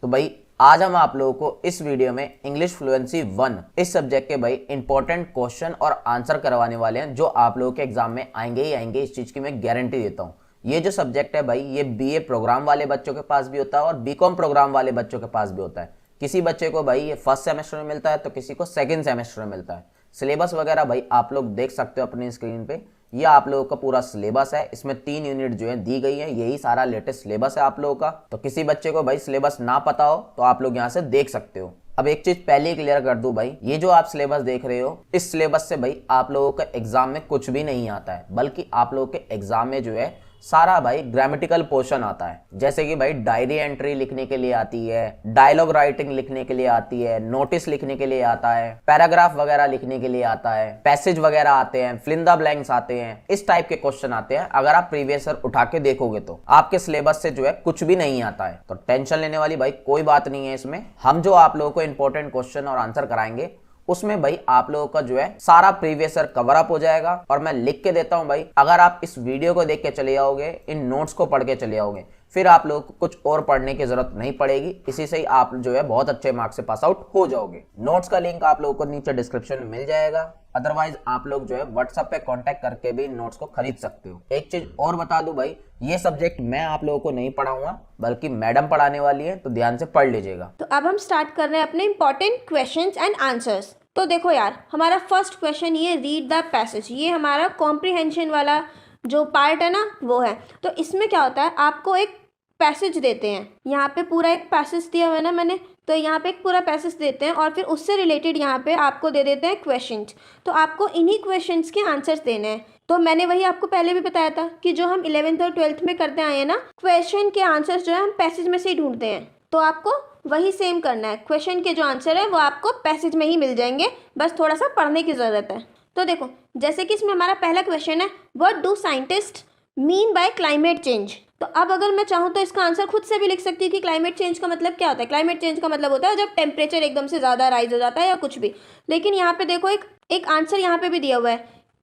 तो भाई आज हम आप लोगों को इस वीडियो में इंग्लिश फ्लुएंसी 1 इस सब्जेक्ट के भाई इंपॉर्टेंट क्वेश्चन और आंसर करवाने वाले हैं, जो आप लोगों के एग्जाम में आएंगे ही आएंगे। इस चीज की मैं गारंटी देता हूँ। ये जो सब्जेक्ट है भाई, ये बीए प्रोग्राम वाले बच्चों के पास भी होता है और बीकॉम प्रोग्राम वाले बच्चों के पास भी होता है। किसी बच्चे को भाई ये फर्स्ट सेमेस्टर में मिलता है तो किसी को सेकंड सेमेस्टर में मिलता है। सिलेबस वगैरह भाई आप लोग देख सकते हो अपनी स्क्रीन पे। ये आप लोगों का पूरा सिलेबस है, इसमें 3 यूनिट जो है दी गई है। यही सारा लेटेस्ट सिलेबस है आप लोगों का। तो किसी बच्चे को भाई सिलेबस ना पता हो तो आप लोग यहाँ से देख सकते हो। अब एक चीज पहले ही क्लियर कर दूं भाई, ये जो आप सिलेबस देख रहे हो, इस सिलेबस से भाई आप लोगों का एग्जाम में कुछ भी नहीं आता है, बल्कि आप लोगों के एग्जाम में जो है सारा भाई ग्रामेटिकल पोर्शन आता है। जैसे कि भाई डायरी एंट्री लिखने के लिए आती है, डायलॉग राइटिंग लिखने के लिए आती है, नोटिस लिखने के लिए आता है, पैराग्राफ वगैरह लिखने के लिए आता है, पैसेज वगैरह आते हैं, फिल इन द ब्लैंक्स आते हैं। इस टाइप के क्वेश्चन आते हैं। अगर आप प्रीवियस ईयर उठा के देखोगे तो आपके सिलेबस से जो है कुछ भी नहीं आता है। तो टेंशन लेने वाली भाई कोई बात नहीं है इसमें। हम जो आप लोगों को इंपॉर्टेंट क्वेश्चन और आंसर कराएंगे उसमें भाई आप लोगों का जो है सारा प्रीवियस ईयर कवर अप हो जाएगा। और मैं लिख के देता हूं भाई, अगर आप इस वीडियो को देख के चले जाओगे, इन नोट्स को पढ़ के चले जाओगे, फिर आप लोगों को कुछ और पढ़ने की जरूरत नहीं पड़ेगी। इसी से ही आप जो है बहुत अच्छे मार्क्स से पास आउट हो जाओगे। नोट्स का लिंक आप लोगों को नीचे डिस्क्रिप्शन में मिल जाएगा। अदरवाइज आप लोग जो है व्हाट्सएप पे कांटेक्ट करके भी नोट्स को खरीद सकते हो। एक चीज और बता दूं भाई, ये सब्जेक्ट मैं आप लोगों को नहीं पढ़ाऊंगा, बल्कि मैडम पढ़ाने वाली है, तो ध्यान से पढ़ लीजिएगा। तो अब हम स्टार्ट कर रहे हैं अपने इंपॉर्टेंट क्वेश्चंस एंड आंसर्स। तो देखो यार, हमारा फर्स्ट क्वेश्चन ये रीड द पैसेज, ये हमारा कॉम्प्रिहेंशन वाला जो पार्ट है ना वो है। तो इसमें क्या होता है, आपको एक पैसेज देते हैं। यहाँ पे पूरा एक पैसेज दिया हुआ है ना मैंने, तो यहाँ पे एक पूरा पैसेज देते हैं और फिर उससे रिलेटेड यहाँ पे आपको दे देते हैं क्वेश्चंस। तो आपको इन्हीं क्वेश्चंस के आंसर्स देने हैं। तो मैंने वही आपको पहले भी बताया था कि जो हम 11th और 12th में करते आए हैं ना, क्वेश्चन के आंसर्स जो है हम पैसेज में से ही ढूंढते हैं। तो आपको वही सेम करना है। क्वेश्चन के जो आंसर है वो आपको पैसेज में ही मिल जाएंगे, बस थोड़ा सा पढ़ने की ज़रूरत है। तो देखो, जैसे कि इसमें हमारा पहला क्वेश्चन है, what do scientist mean by climate change. तो अब अगर मैं चाहूँ तो इसका आंसर खुद से भी लिख सकती हूँ कि क्लाइमेट चेंज का मतलब क्या होता है। क्लाइमेट चेंज का मतलब होता है जब टेम्परेचर एकदम से ज़्यादा राइज हो जाता है या कुछ भी। लेकिन यहाँ पे देखो एक आंसर यहाँ पे भी दिया हुआ है,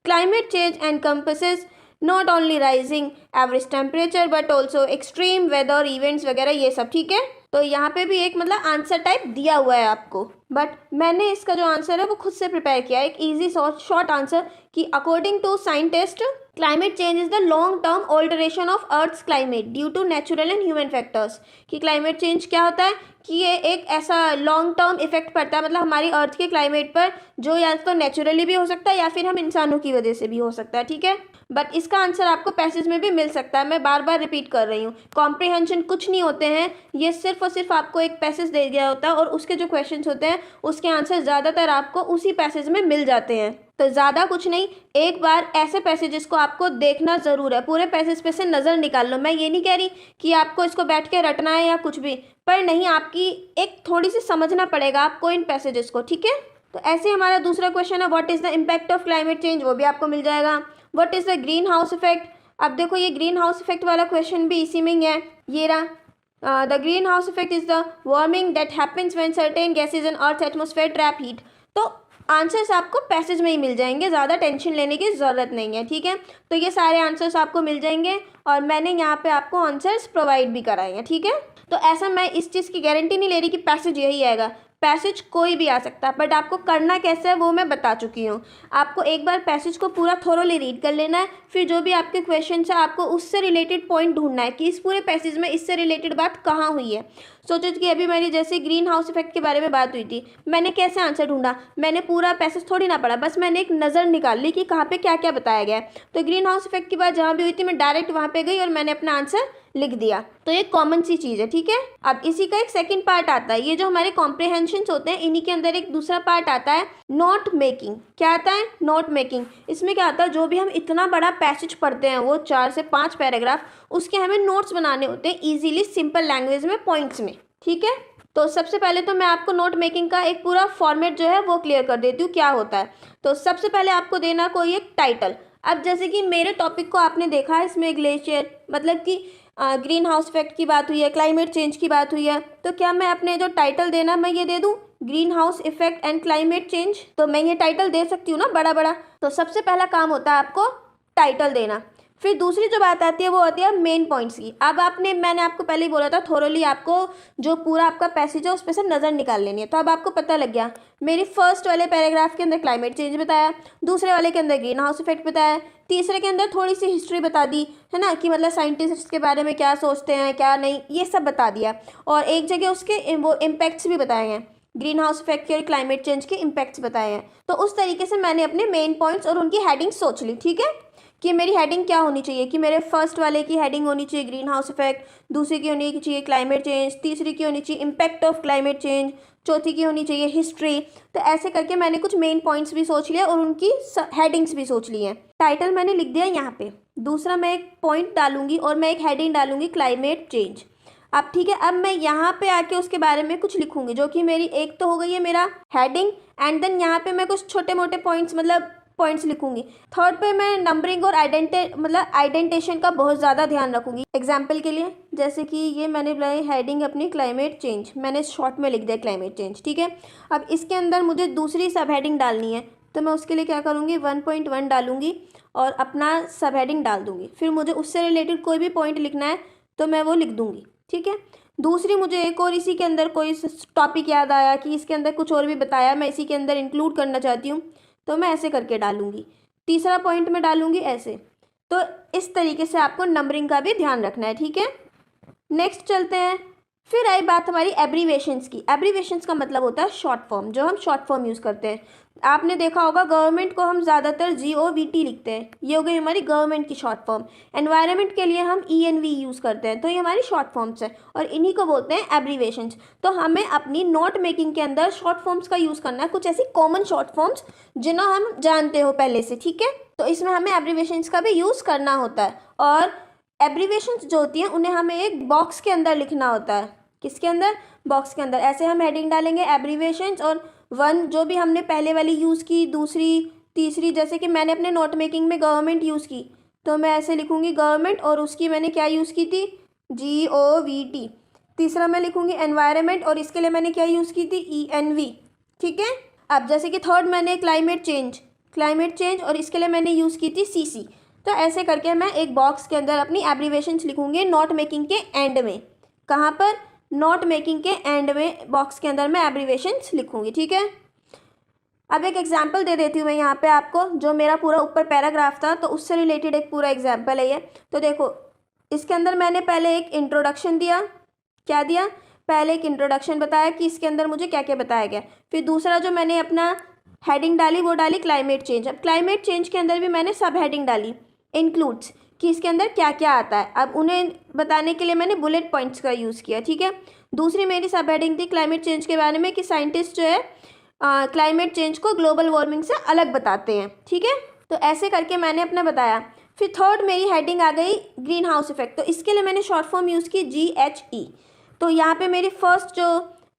climate change encompasses not only rising average temperature but also extreme weather events वगैरह, ये सब। ठीक है, तो यहाँ पे भी एक मतलब आंसर टाइप दिया हुआ है आपको, बट मैंने इसका जो आंसर है वो खुद से प्रिपेयर किया है, एक इजी शॉर्ट आंसर कि according to scientist climate change is the long term alteration of earth's climate due to natural and human factors. कि क्लाइमेट चेंज क्या होता है कि ये एक ऐसा लॉन्ग टर्म इफेक्ट पड़ता है, मतलब हमारी अर्थ के क्लाइमेट पर, जो या तो नेचुरली भी हो सकता है या फिर हम इंसानों की वजह से भी हो सकता है। ठीक है, बट इसका आंसर आपको पैसेज में भी मिल सकता है। मैं बार बार रिपीट कर रही हूँ, कॉम्प्रिहेंशन कुछ नहीं होते हैं, ये सिर्फ और सिर्फ आपको एक पैसेज दे दिया होता है और उसके जो क्वेश्चंस होते हैं उसके आंसर ज़्यादातर आपको उसी पैसेज में मिल जाते हैं। तो ज़्यादा कुछ नहीं, एक बार ऐसे पैसेजेस को आपको देखना ज़रूर है, पूरे पैसेज पे से नज़र निकाल लो। मैं ये नहीं कह रही कि आपको इसको बैठ के रटना है या कुछ भी, पर नहीं, आपकी एक थोड़ी सी समझना पड़ेगा आपको इन पैसेजेस को। ठीक है, तो ऐसे हमारा दूसरा क्वेश्चन है, what is the impact of climate change, वो भी आपको मिल जाएगा। What is the green house effect. अब देखो, ये ग्रीन हाउस इफेक्ट वाला क्वेश्चन भी इसी में ही है, ये रहा। The green house effect is the warming that happens when certain gases in earth atmosphere trap heat. तो आंसर्स आपको पैसेज में ही मिल जाएंगे, ज़्यादा टेंशन लेने की ज़रूरत नहीं है। ठीक है, तो ये सारे आंसर्स आपको मिल जाएंगे और मैंने यहाँ पे आपको आंसर्स प्रोवाइड भी कराए हैं। ठीक है, तो ऐसा मैं इस चीज़ की गारंटी नहीं ले रही कि पैसेज यही आएगा, पैसेज कोई भी आ सकता है, बट आपको करना कैसे है वो मैं बता चुकी हूँ। आपको एक बार पैसेज को पूरा थोरोली रीड कर लेना है, फिर जो भी आपके क्वेश्चन है आपको उससे रिलेटेड पॉइंट ढूंढना है कि इस पूरे पैसेज में इससे रिलेटेड बात कहाँ हुई है। सोचो कि अभी मेरी जैसे ग्रीन हाउस इफेक्ट के बारे में बात हुई थी, मैंने कैसे आंसर ढूंढा, मैंने पूरा पैसेज थोड़ी ना पढ़ा, बस मैंने एक नज़र निकाल ली कि कहाँ पे क्या क्या बताया गया है। तो ग्रीन हाउस इफेक्ट की बात जहाँ भी हुई थी मैं डायरेक्ट वहाँ पे गई और मैंने अपना आंसर लिख दिया। तो ये कॉमन सी चीज़ है। ठीक है, अब इसी का एक सेकंड पार्ट आता है, ये जो हमारे कॉम्प्रिहेंशंस होते हैं इन्हीं के अंदर एक दूसरा पार्ट आता है, नोट मेकिंग। क्या आता है, नोट मेकिंग। इसमें क्या आता है, जो भी हम इतना बड़ा पैसेज पढ़ते हैं वो 4 से 5 पैराग्राफ, उसके हमें नोट्स बनाने होते हैं ईजिली, सिंपल लैंग्वेज में, पॉइंट्स में। ठीक है, तो सबसे पहले तो मैं आपको नोट मेकिंग का एक पूरा फॉर्मेट जो है वो क्लियर कर देती हूँ क्या होता है। तो सबसे पहले आपको देना कोई एक टाइटल। अब जैसे कि मेरे टॉपिक को आपने देखा है, इसमें ग्लेशियर मतलब कि ग्रीन हाउस इफेक्ट की बात हुई है, क्लाइमेट चेंज की बात हुई है, तो क्या मैं अपने जो टाइटल देना मैं ये दे दूँ, green house effect and climate change, तो मैं ये टाइटल दे सकती हूँ ना बड़ा बड़ा। तो सबसे पहला काम होता है आपको टाइटल देना। फिर दूसरी जो बात आती है वो आती है मेन पॉइंट्स की। अब मैंने आपको पहले ही बोला था थोरोली आपको जो पूरा आपका पैसेज है उस पर से नज़र निकाल लेनी है। तो अब आपको पता लग गया, मेरी फर्स्ट वाले पैराग्राफ के अंदर क्लाइमेट चेंज बताया, दूसरे वाले के अंदर ग्रीन हाउस इफेक्ट बताया, तीसरे के अंदर थोड़ी सी हिस्ट्री बता दी है ना, कि मतलब साइंटिस्ट के बारे में क्या सोचते हैं क्या नहीं, ये सब बता दिया। और एक जगह उसके वो इम्पैक्ट्स भी बताए हैं, ग्रीन हाउस इफेक्ट के और क्लाइमेट चेंज के इम्पैक्ट्स बताए हैं। तो उस तरीके से मैंने अपने मेन पॉइंट्स और उनकी हेडिंग सोच ली। ठीक है, कि मेरी हेडिंग क्या होनी चाहिए, कि मेरे फर्स्ट वाले की हेडिंग होनी चाहिए ग्रीन हाउस इफेक्ट, दूसरी की होनी चाहिए क्लाइमेट चेंज, तीसरी की होनी चाहिए इम्पैक्ट ऑफ क्लाइमेट चेंज, चौथी की होनी चाहिए हिस्ट्री। तो ऐसे करके मैंने कुछ मेन पॉइंट्स भी सोच लिए और उनकी हेडिंग्स भी सोच ली हैं। टाइटल मैंने लिख दिया यहाँ पे, दूसरा मैं एक पॉइंट डालूंगी और मैं एक हेडिंग डालूंगी क्लाइमेट चेंज। अब ठीक है, अब मैं यहाँ पे आके उसके बारे में कुछ लिखूंगी, जो कि मेरी एक तो हो गई है मेरा हेडिंग, एंड देन यहाँ पे मैं कुछ छोटे मोटे पॉइंट्स मतलब पॉइंट्स लिखूंगी। थर्ड पे मैं नंबरिंग और आइडेंटेशन का बहुत ज़्यादा ध्यान रखूंगी। एग्जाम्पल के लिए जैसे कि ये मैंने बनाई हेडिंग अपनी क्लाइमेट चेंज, मैंने शॉर्ट में लिख दिया क्लाइमेट चेंज। ठीक है, अब इसके अंदर मुझे दूसरी सब हेडिंग डालनी है, तो मैं उसके लिए क्या करूँगी 1.1 डालूंगी और अपना सब हेडिंग डाल दूँगी। फिर मुझे उससे रिलेटेड कोई भी पॉइंट लिखना है तो मैं वो लिख दूँगी। ठीक है, दूसरी मुझे एक और इसी के अंदर कोई टॉपिक याद आया कि इसके अंदर कुछ और भी बताया, मैं इसी के अंदर इंक्लूड करना चाहती हूँ, तो मैं ऐसे करके डालूंगी। तीसरा पॉइंट मैं डालूंगी ऐसे। तो इस तरीके से आपको नंबरिंग का भी ध्यान रखना है। ठीक है, नेक्स्ट चलते हैं। फिर आई बात हमारी एब्रीवेशंस की। एब्रीवेशंस का मतलब होता है शॉर्ट फॉर्म, जो हम शॉर्ट फॉर्म यूज़ करते हैं। आपने देखा होगा गवर्नमेंट को हम ज़्यादातर GOVT लिखते हैं, ये हो गई हमारी गवर्नमेंट की शॉर्ट फॉर्म। एनवायरनमेंट के लिए हम ENV यूज़ करते हैं, तो ये हमारी शॉर्ट फॉर्म्स है और इन्हीं को बोलते हैं एब्रीवेशंस। तो हमें अपनी नोट मेकिंग के अंदर शॉर्ट फॉर्म्स का यूज़ करना है, कुछ ऐसी कॉमन शॉर्ट फॉर्म्स जिन्हें हम जानते हो पहले से। ठीक है, तो इसमें हमें एब्रीवेशंस का भी यूज़ करना होता है। और एब्रीवेशंस जो होती हैं उन्हें हमें एक बॉक्स के अंदर लिखना होता है। किसके अंदर? बॉक्स के अंदर। ऐसे हम हेडिंग डालेंगे एब्रीवेशंस और 1 जो भी हमने पहले वाली यूज़ की, दूसरी तीसरी, जैसे कि मैंने अपने नोट मेकिंग में गवर्नमेंट यूज़ की तो मैं ऐसे लिखूँगी गवर्नमेंट, और उसकी मैंने क्या यूज़ की थी GOVT। तीसरा मैं लिखूँगी एनवायरनमेंट और इसके लिए मैंने क्या यूज़ की थी ENV। ठीक है, अब जैसे कि थर्ड मैंने क्लाइमेट चेंज और इसके लिए मैंने यूज़ की थी CC। तो ऐसे करके मैं एक बॉक्स के अंदर अपनी एब्रीवेशंस लिखूँगी नोट मेकिंग के एंड में। कहाँ पर? नोट मेकिंग के एंड में बॉक्स के अंदर मैं एब्रीवेशंस लिखूँगी। ठीक है, अब एक एग्जांपल दे देती हूँ मैं यहाँ पे आपको, जो मेरा पूरा ऊपर पैराग्राफ था तो उससे रिलेटेड एक पूरा एग्जांपल है ये। तो देखो, इसके अंदर मैंने पहले एक इंट्रोडक्शन दिया। क्या दिया? पहले एक इंट्रोडक्शन बताया कि इसके अंदर मुझे क्या क्या बताया गया। फिर दूसरा जो मैंने अपना हेडिंग डाली वो डाली क्लाइमेट चेंज। अब क्लाइमेट चेंज के अंदर भी मैंने सब हेडिंग डाली इंक्लूड्स, कि इसके अंदर क्या क्या आता है। अब उन्हें बताने के लिए मैंने बुलेट पॉइंट्स का यूज़ किया। ठीक है, दूसरी मेरी सब हेडिंग थी क्लाइमेट चेंज के बारे में, कि साइंटिस्ट जो है क्लाइमेट चेंज को ग्लोबल वार्मिंग से अलग बताते हैं। ठीक है, तो ऐसे करके मैंने अपना बताया। फिर थर्ड मेरी हेडिंग आ गई ग्रीन हाउस इफेक्ट, तो इसके लिए मैंने शॉर्ट फॉर्म यूज़ की GHE। तो यहाँ पे मेरी फर्स्ट जो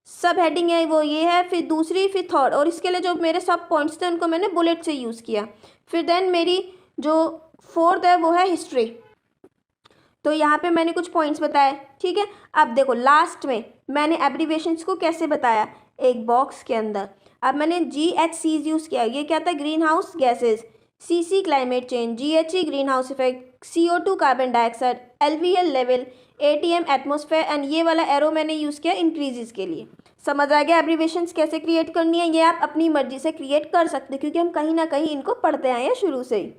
सब हेडिंग है वो ये है, फिर दूसरी, फिर थर्ड, और इसके लिए जो मेरे सब पॉइंट्स थे उनको मैंने बुलेट से यूज़ किया। फिर देन मेरी जो फोर्थ है वो है हिस्ट्री, तो यहाँ पे मैंने कुछ पॉइंट्स बताए। ठीक है, अब देखो लास्ट में मैंने एब्रीवेशंस को कैसे बताया, एक बॉक्स के अंदर। अब मैंने GHCs यूज़ किया, ये क्या था? Green house gases. CC climate change, GHE green house effect, CO2 carbon dioxide, LVL level, ATM atmosphere, and ये वाला एरो मैंने यूज़ किया इंक्रीजेस के लिए। समझ आ गया एब्रीवेशंस कैसे क्रिएट करनी है? ये आप अपनी मर्जी से क्रिएट कर सकते हैं, क्योंकि हम कहीं ना कहीं इनको पढ़ते आए हैं शुरू से ही।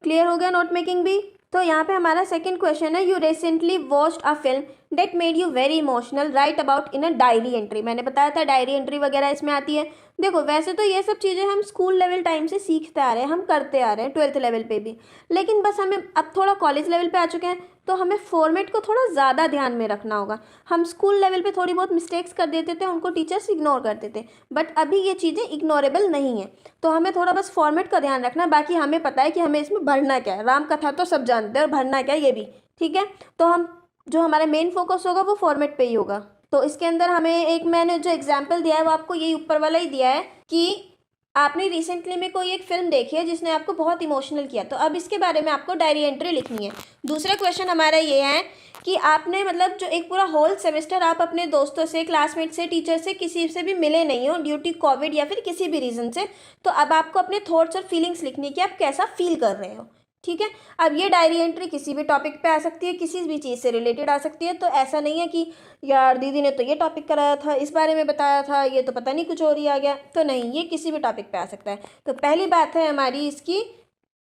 क्लियर हो गया नोट मेकिंग भी? तो यहाँ पे हमारा सेकंड क्वेश्चन है, you recently watched a film that made you very emotional, right about in a diary entry. मैंने बताया था डायरी एंट्री वगैरह इसमें आती है। देखो वैसे तो ये सब चीज़ें हम स्कूल लेवल टाइम से सीखते आ रहे हैं, हम करते आ रहे हैं 12th लेवल पे भी, लेकिन बस हमें अब थोड़ा कॉलेज लेवल पे आ चुके हैं तो हमें फॉर्मेट को थोड़ा ज़्यादा ध्यान में रखना होगा। हम स्कूल लेवल पे थोड़ी बहुत मिस्टेक्स कर देते थे, उनको टीचर्स इग्नोर करते थे, बट अभी ये चीज़ें इग्नोरेबल नहीं है, तो हमें थोड़ा बस फॉर्मेट का ध्यान रखना। बाकी हमें पता है कि हमें इसमें भरना क्या है, राम कथा तो सब जानते हैं और भरना क्या है ये भी। ठीक है, तो हम जो हमारा मेन फोकस होगा वो फॉर्मेट पे ही होगा। तो इसके अंदर हमें एक मैंने जो एग्जाम्पल दिया है वो आपको यही ऊपर वाला ही दिया है, कि आपने रिसेंटली में कोई एक फिल्म देखी है जिसने आपको बहुत इमोशनल किया, तो अब इसके बारे में आपको डायरी एंट्री लिखनी है। दूसरा क्वेश्चन हमारा ये है कि आपने मतलब जो एक पूरा होल सेमेस्टर आप अपने दोस्तों से, क्लासमेट से, टीचर से, किसी से भी मिले नहीं हो ड्यू टू कोविड या फिर किसी भी रीज़न से, तो अब आपको अपने थॉट्स और फीलिंग्स लिखनी है कि आप कैसा फील कर रहे हो। ठीक है। अब ये डायरी एंट्री किसी भी टॉपिक पे आ सकती है, किसी भी चीज़ से रिलेटेड आ सकती है। तो ऐसा नहीं है कि यार दीदी ने तो ये टॉपिक कराया था, इस बारे में बताया था, ये तो पता नहीं कुछ और ही आ गया। तो नहीं, ये किसी भी टॉपिक पे आ सकता है। तो पहली बात है हमारी इसकी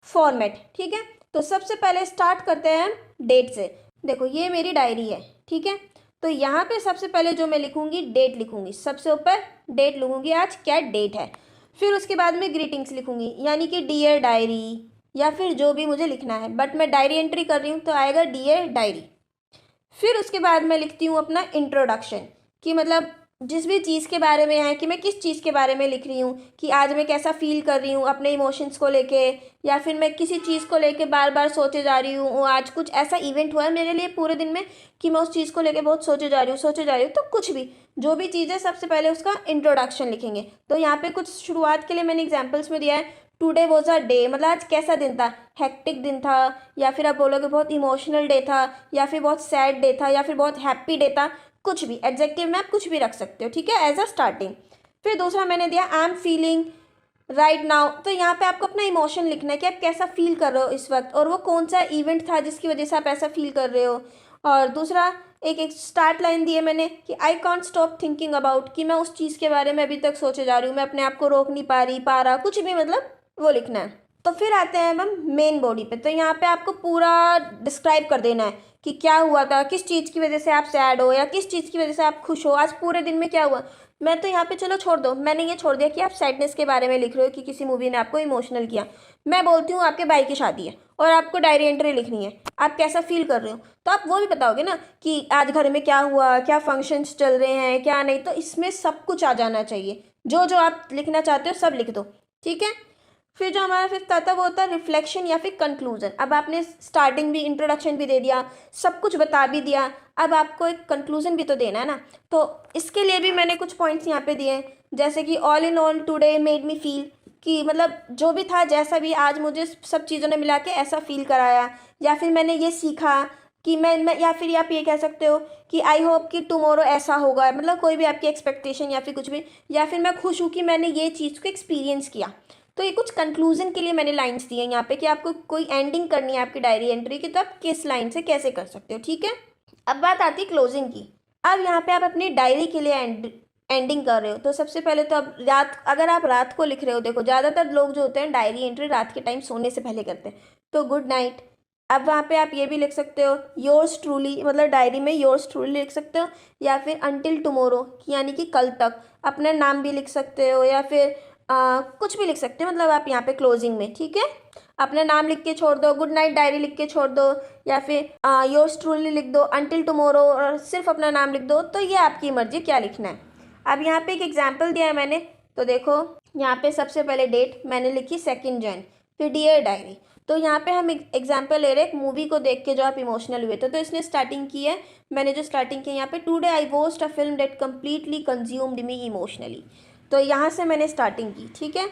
फॉर्मेट, ठीक है। तो सबसे पहले स्टार्ट करते हैं हम डेट से। देखो ये मेरी डायरी है, ठीक है। तो यहाँ पे सबसे पहले जो मैं लिखूंगी, डेट लिखूंगी, सबसे ऊपर डेट लिखूंगी, आज क्या डेट है। फिर उसके बाद में ग्रीटिंग्स लिखूंगी, यानी कि डियर डायरी या फिर जो भी मुझे लिखना है, बट मैं डायरी एंट्री कर रही हूँ तो आएगा डियर डायरी। फिर उसके बाद मैं लिखती हूँ अपना इंट्रोडक्शन, कि मतलब जिस भी चीज़ के बारे में है, कि मैं किस चीज़ के बारे में लिख रही हूँ, कि आज मैं कैसा फील कर रही हूँ अपने इमोशंस को लेके, या फिर मैं किसी चीज़ को लेके बार बार सोचे जा रही हूँ, और आज कुछ ऐसा इवेंट हुआ है मेरे लिए पूरे दिन में कि मैं उस चीज़ को लेके बहुत सोचे जा रही हूँ। तो कुछ भी जो भी चीज़ है, सबसे पहले उसका इंट्रोडक्शन लिखेंगे। तो यहाँ पे कुछ शुरुआत के लिए मैंने एग्जाम्पल्स में दिया है, टुडे वॉज अ डे, मतलब आज कैसा दिन था, हेक्टिक दिन था, या फिर आप बोलोगे बहुत इमोशनल डे था, या फिर बहुत सैड डे था, या फिर बहुत हैप्पी डे था। कुछ भी एडजेक्टिव में आप कुछ भी रख सकते हो, ठीक है, एज अ स्टार्टिंग। फिर दूसरा मैंने दिया I am feeling right now. तो यहाँ पे आपको अपना इमोशन लिखना है कि आप कैसा फील कर रहे हो इस वक्त, और वो कौन सा इवेंट था जिसकी वजह से आप ऐसा फील कर रहे हो। और दूसरा एक स्टार्ट लाइन दी है मैंने कि I can't stop thinking about, कि मैं उस चीज़ के बारे में अभी तक सोचे जा रही हूँ, मैं अपने आप को रोक नहीं पा रहा, कुछ भी, मतलब वो लिखना है। तो फिर आते हैं हम मेन बॉडी पे। तो यहाँ पे आपको पूरा डिस्क्राइब कर देना है कि क्या हुआ था, किस चीज़ की वजह से आप सैड हो या किस चीज़ की वजह से आप खुश हो, आज पूरे दिन में क्या हुआ। मैं तो यहाँ पे चलो छोड़ दो, मैंने ये छोड़ दिया कि आप सैडनेस के बारे में लिख रहे हो कि किसी मूवी ने आपको इमोशनल किया। मैं बोलती हूँ आपके भाई की शादी है और आपको डायरी एंट्री लिखनी है, आप कैसा फील कर रहे हो, तो आप वो भी बताओगे ना कि आज घर में क्या हुआ, क्या फंक्शंस चल रहे हैं, क्या नहीं। तो इसमें सब कुछ आ जाना चाहिए, जो जो आप लिखना चाहते हो सब लिख दो, ठीक है। फिर जो हमारा फिफ्थ आता है वो होता है रिफ्लेक्शन या फिर कंक्लूजन। अब आपने स्टार्टिंग भी, इंट्रोडक्शन भी दे दिया, सब कुछ बता भी दिया, अब आपको एक कंक्लूजन भी तो देना है ना। तो इसके लिए भी मैंने कुछ पॉइंट्स यहाँ पे दिए हैं, जैसे कि all in all today made me feel, कि मतलब जो भी था, जैसा भी आज मुझे सब चीज़ों ने मिला के ऐसा फील कराया, या फिर मैंने ये सीखा कि मैं या फिर आप ये कह सकते हो कि आई होप कि टुमारो ऐसा होगा, मतलब कोई भी आपकी एक्सपेक्टेशन या फिर कुछ भी, या फिर मैं खुश हूँ कि मैंने ये चीज़ को एक्सपीरियंस किया। तो ये कुछ कंक्लूजन के लिए मैंने लाइंस दी हैं यहाँ पे कि आपको कोई एंडिंग करनी है आपकी डायरी एंट्री की, तो आप किस लाइन से कैसे कर सकते हो, ठीक है। अब बात आती है क्लोजिंग की। अब यहाँ पे आप अपनी डायरी के लिए एंडिंग कर रहे हो, तो सबसे पहले तो अब अगर आप रात को लिख रहे हो, देखो ज़्यादातर लोग जो होते हैं डायरी एंट्री रात के टाइम सोने से पहले करते हैं, तो गुड नाइट। अब वहाँ पे आप ये भी लिख सकते हो योर्स ट्रूली, मतलब डायरी में योर्स ट्रूली लिख सकते हो, या फिर अंटिल टुमारो, यानी कि कल तक। अपना नाम भी लिख सकते हो, या फिर कुछ भी लिख सकते हैं, मतलब आप यहाँ पे क्लोजिंग में, ठीक है, अपना नाम लिख के छोड़ दो, गुड नाइट डायरी लिख के छोड़ दो, या फिर योर्स ट्रूली लिख दो, अंटिल टुमारो, और सिर्फ अपना नाम लिख दो। तो ये आपकी मर्जी क्या लिखना है। अब यहाँ पे एक एग्जाम्पल दिया है मैंने, तो देखो यहाँ पे सबसे पहले डेट मैंने लिखी 2 जन, फिर डियर डायरी। तो यहाँ पे हम एग्जाम्पल ले रहे हैं एक मूवी को देख के जो आप इमोशनल हुए थे, तो इसने स्टार्टिंग की है, मैंने जो स्टार्टिंग की यहाँ पे today I watched a film that completely consumed me emotionally. तो यहाँ से मैंने स्टार्टिंग की, ठीक है।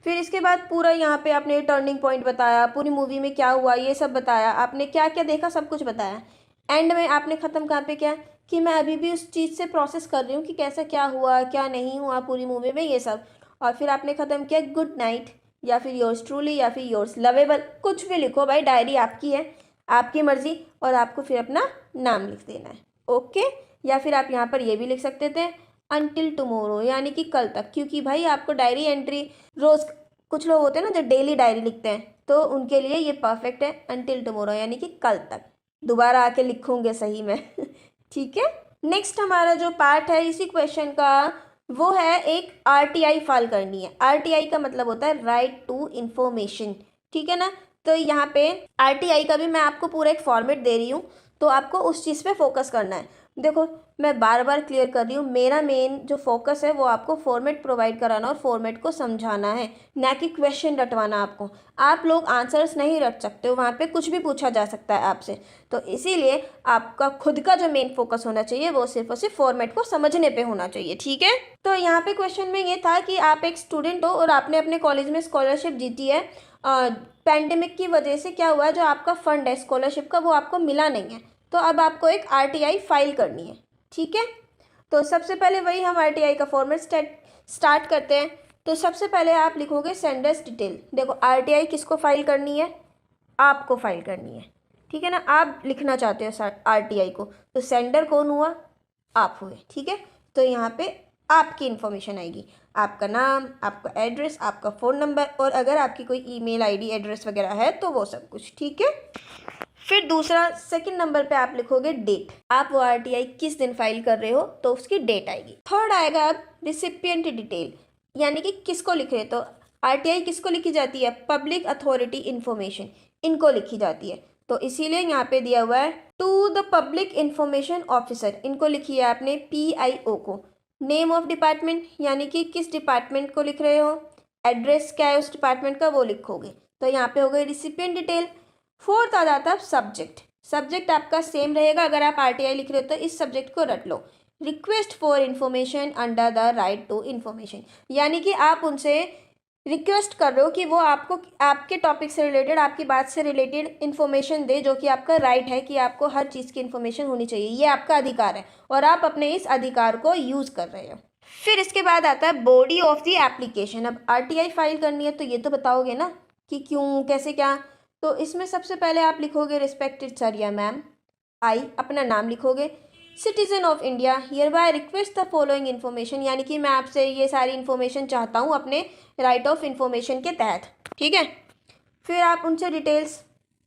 फिर इसके बाद पूरा यहाँ पे आपने टर्निंग पॉइंट बताया, पूरी मूवी में क्या हुआ ये सब बताया, आपने क्या क्या देखा सब कुछ बताया। एंड में आपने ख़त्म कहाँ पे किया कि मैं अभी भी उस चीज़ से प्रोसेस कर रही हूँ कि कैसा क्या हुआ क्या नहीं हुआ पूरी मूवी में, ये सब। और फिर आपने ख़त्म किया गुड नाइट, या फिर योर्स ट्रूली, या फिर योर्स लवेबल, कुछ भी लिखो भाई, डायरी आपकी है, आपकी मर्जी। और आपको फिर अपना नाम लिख देना है, ओके। या फिर आप यहाँ पर ये भी लिख सकते थे अनटिल टुमारो, यानी कि कल तक, क्योंकि भाई आपको डायरी एंट्री रोज़, कुछ लोग होते हैं ना जो डेली डायरी लिखते हैं, तो उनके लिए ये परफेक्ट है अनटिल टुमारो, यानी कि कल तक। दोबारा आके लिखूंगे सही में ठीक है। नेक्स्ट हमारा जो पार्ट है इसी क्वेश्चन का, वो है एक RTI फाइल करनी है। RTI का मतलब होता है राइट टू इन्फॉर्मेशन, ठीक है ना। तो यहाँ पे RTI का भी मैं आपको पूरा एक फॉर्मेट दे रही हूँ, तो आपको उस चीज़ पे फोकस करना है। देखो मैं बार बार क्लियर कर रही हूँ, मेरा मेन जो फोकस है वो आपको फॉर्मेट प्रोवाइड कराना और फॉर्मेट को समझाना है, ना कि क्वेश्चन रटवाना आपको। आप लोग आंसर्स नहीं रट सकते हो, वहाँ पे कुछ भी पूछा जा सकता है आपसे। तो इसीलिए आपका खुद का जो मेन फोकस होना चाहिए वो सिर्फ और सिर्फ फॉर्मेट को समझने पे होना चाहिए, ठीक है। तो यहाँ पे क्वेश्चन में ये था कि आप एक स्टूडेंट हो और आपने अपने कॉलेज में स्कॉलरशिप जीती है। पैंडेमिक की वजह से क्या हुआ है, जो आपका फंड है स्कॉलरशिप का वो आपको मिला नहीं है, तो अब आपको एक RTI फाइल करनी है, ठीक है। तो सबसे पहले वही हम RTI का फॉर्मेट स्टार्ट करते हैं। तो सबसे पहले आप लिखोगे सेंडर्स डिटेल। देखो RTI किसको फाइल करनी है, आपको फाइल करनी है, ठीक है ना। आप लिखना चाहते हो RTI को, तो सेंडर कौन हुआ, आप हुए, ठीक है। तो यहाँ पे आपकी इन्फॉर्मेशन आएगी, आपका नाम, आपका एड्रेस, आपका फ़ोन नंबर, और अगर आपकी कोई ईमेल आईडी एड्रेस वगैरह है तो वो सब कुछ, ठीक है। फिर दूसरा सेकंड नंबर पे आप लिखोगे डेट, आप वो RTI किस दिन फाइल कर रहे हो तो उसकी डेट आएगी। थर्ड आएगा अब रिसिपिएंट डिटेल, यानी कि किसको लिख रहे हो। तो RTI किसको लिखी जाती है, पब्लिक अथॉरिटी इंफॉर्मेशन, इनको लिखी जाती है। तो इसीलिए यहाँ पे दिया हुआ है to the public information officer, इनको लिखी है आपने PIO को। नेम ऑफ डिपार्टमेंट, यानी कि किस डिपार्टमेंट को लिख रहे हो, एड्रेस क्या है उस डिपार्टमेंट का वो लिखोगे। तो यहाँ पे हो गई रिसिपिएंट डिटेल। फोर्थ आ जाता है सब्जेक्ट, सब्जेक्ट आपका सेम रहेगा, अगर आप RTI लिख रहे हो तो इस सब्जेक्ट को रट लो, request for information under the right to information, यानी कि आप उनसे रिक्वेस्ट कर रहे हो कि वो आपको आपके टॉपिक से रिलेटेड, आपकी बात से रिलेटेड इन्फॉर्मेशन दे, जो कि आपका राइट है कि आपको हर चीज़ की इन्फॉर्मेशन होनी चाहिए, ये आपका अधिकार है और आप अपने इस अधिकार को यूज़ कर रहे हो। फिर इसके बाद आता है बॉडी ऑफ द एप्लीकेशन। अब RTI फाइल करनी है तो ये तो बताओगे ना कि क्यों, कैसे, क्या। तो इसमें सबसे पहले आप लिखोगे रिस्पेक्टेड सर या मैम, आई अपना नाम लिखोगे, citizen of India here bye request the following information, यानी कि मैं आपसे ये सारी इन्फॉर्मेशन चाहता हूँ अपने राइट ऑफ इन्फॉर्मेशन के तहत, ठीक है। फिर आप उनसे डिटेल्स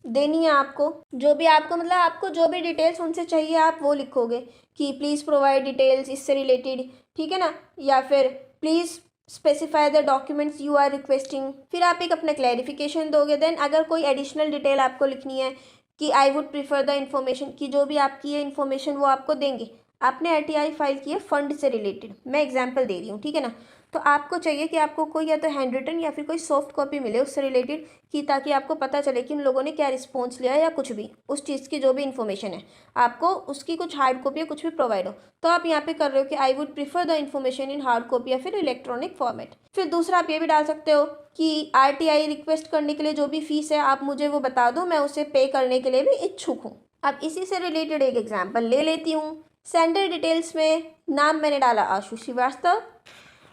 देनी है आपको, जो भी आपको मतलब आपको जो भी डिटेल्स उनसे चाहिए आप वो लिखोगे कि प्लीज़ प्रोवाइड डिटेल्स इससे रिलेटेड, ठीक है ना, या फिर please specify the documents you are requesting. फिर आप एक अपना क्लैरिफिकेशन दोगे। देन अगर कोई एडिशनल डिटेल आपको लिखनी है कि I would prefer the information, की जो भी आपकी ये इन्फॉर्मेशन वो आपको देंगे। आपने RTI फाइल की है फंड से रिलेटेड, मैं एग्जांपल दे रही हूँ, ठीक है ना। तो आपको चाहिए कि आपको कोई या तो हैंड रिटन या फिर कोई सॉफ्ट कॉपी मिले उससे रिलेटेड, कि ताकि आपको पता चले कि उन लोगों ने क्या रिस्पॉन्स लिया या कुछ भी उस चीज़ की जो भी इन्फॉर्मेशन है, आपको उसकी कुछ हार्ड कॉपी या कुछ भी प्रोवाइड हो। तो आप यहाँ पे कर रहे हो कि I would prefer the information in hard copy या फिर इलेक्ट्रॉनिक फॉर्मेट। फिर दूसरा आप ये भी डाल सकते हो कि RTI रिक्वेस्ट करने के लिए जो भी फीस है आप मुझे वो बता दो, मैं उसे पे करने के लिए भी इच्छुक हूँ। अब इसी से रिलेटेड एक एग्जाम्पल ले लेती हूँ। सेंडर डिटेल्स में नाम मैंने डाला आशु श्रीवास्तव,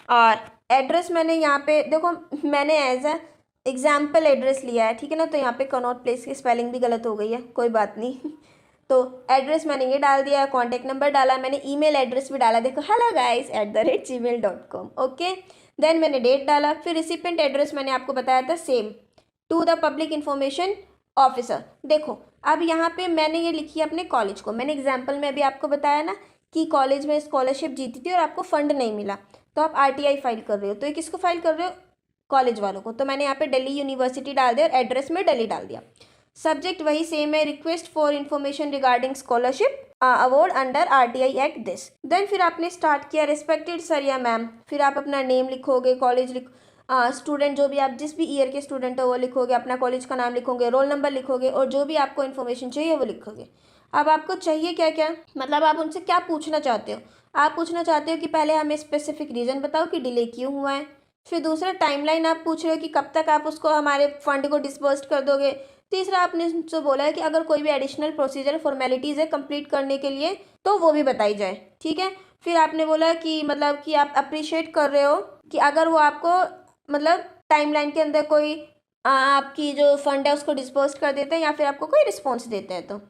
और एड्रेस मैंने यहाँ पे देखो मैंने एज ए एग्जाम्पल एड्रेस लिया है, ठीक है ना। तो यहाँ पे कनॉट प्लेस की स्पेलिंग भी गलत हो गई है, कोई बात नहीं। तो एड्रेस मैंने ये डाल दिया, कॉन्टैक्ट नंबर डाला, मैंने ईमेल एड्रेस भी डाला, देखो helloguys@gmail.com, ओके। देन मैंने डेट डाला। फिर रिसिपेंट एड्रेस मैंने आपको बताया था same, to the public information officer. देखो अब यहाँ पे मैंने ये लिखी है अपने कॉलेज को, मैंने एग्जाम्पल में अभी आपको बताया ना कि कॉलेज में स्कॉलरशिप जीती थी और आपको फंड नहीं मिला, तो आप RTI फाइल कर रहे हो, तो ये किसको फाइल कर रहे हो, कॉलेज वालों को। तो मैंने यहाँ पे दिल्ली यूनिवर्सिटी डाल दिया और एड्रेस में दिल्ली डाल दिया। सब्जेक्ट वही सेम है, request for information regarding scholarship award under RTI act this. Then फिर आपने स्टार्ट किया रिस्पेक्टेड सर या मैम, फिर आप अपना नेम लिखोगे, कॉलेज स्टूडेंट जो भी आप जिस भी ईयर के स्टूडेंट हो वो लिखोगे, अपना कॉलेज का नाम लिखोगे, रोल नंबर लिखोगे और जो भी आपको इन्फॉर्मेशन चाहिए वो लिखोगे। अब आपको चाहिए क्या क्या, मतलब आप उनसे क्या पूछना चाहते हो। आप पूछना चाहते हो कि पहले हमें स्पेसिफिक रीज़न बताओ कि डिले क्यों हुआ है। फिर दूसरा टाइमलाइन आप पूछ रहे हो कि कब तक आप उसको हमारे फंड को डिस्बर्स कर दोगे। तीसरा आपने उनसे बोला है कि अगर कोई भी एडिशनल प्रोसीजर फॉर्मेलिटीज़ है कंप्लीट करने के लिए तो वो भी बताई जाए, ठीक है। फिर आपने बोला कि मतलब कि आप अप्रिशिएट कर रहे हो कि अगर वो आपको मतलब टाइमलाइन के अंदर कोई आपकी जो फंड है उसको डिस्बर्स कर देते हैं या फिर आपको कोई रिस्पॉन्स देते हैं। तो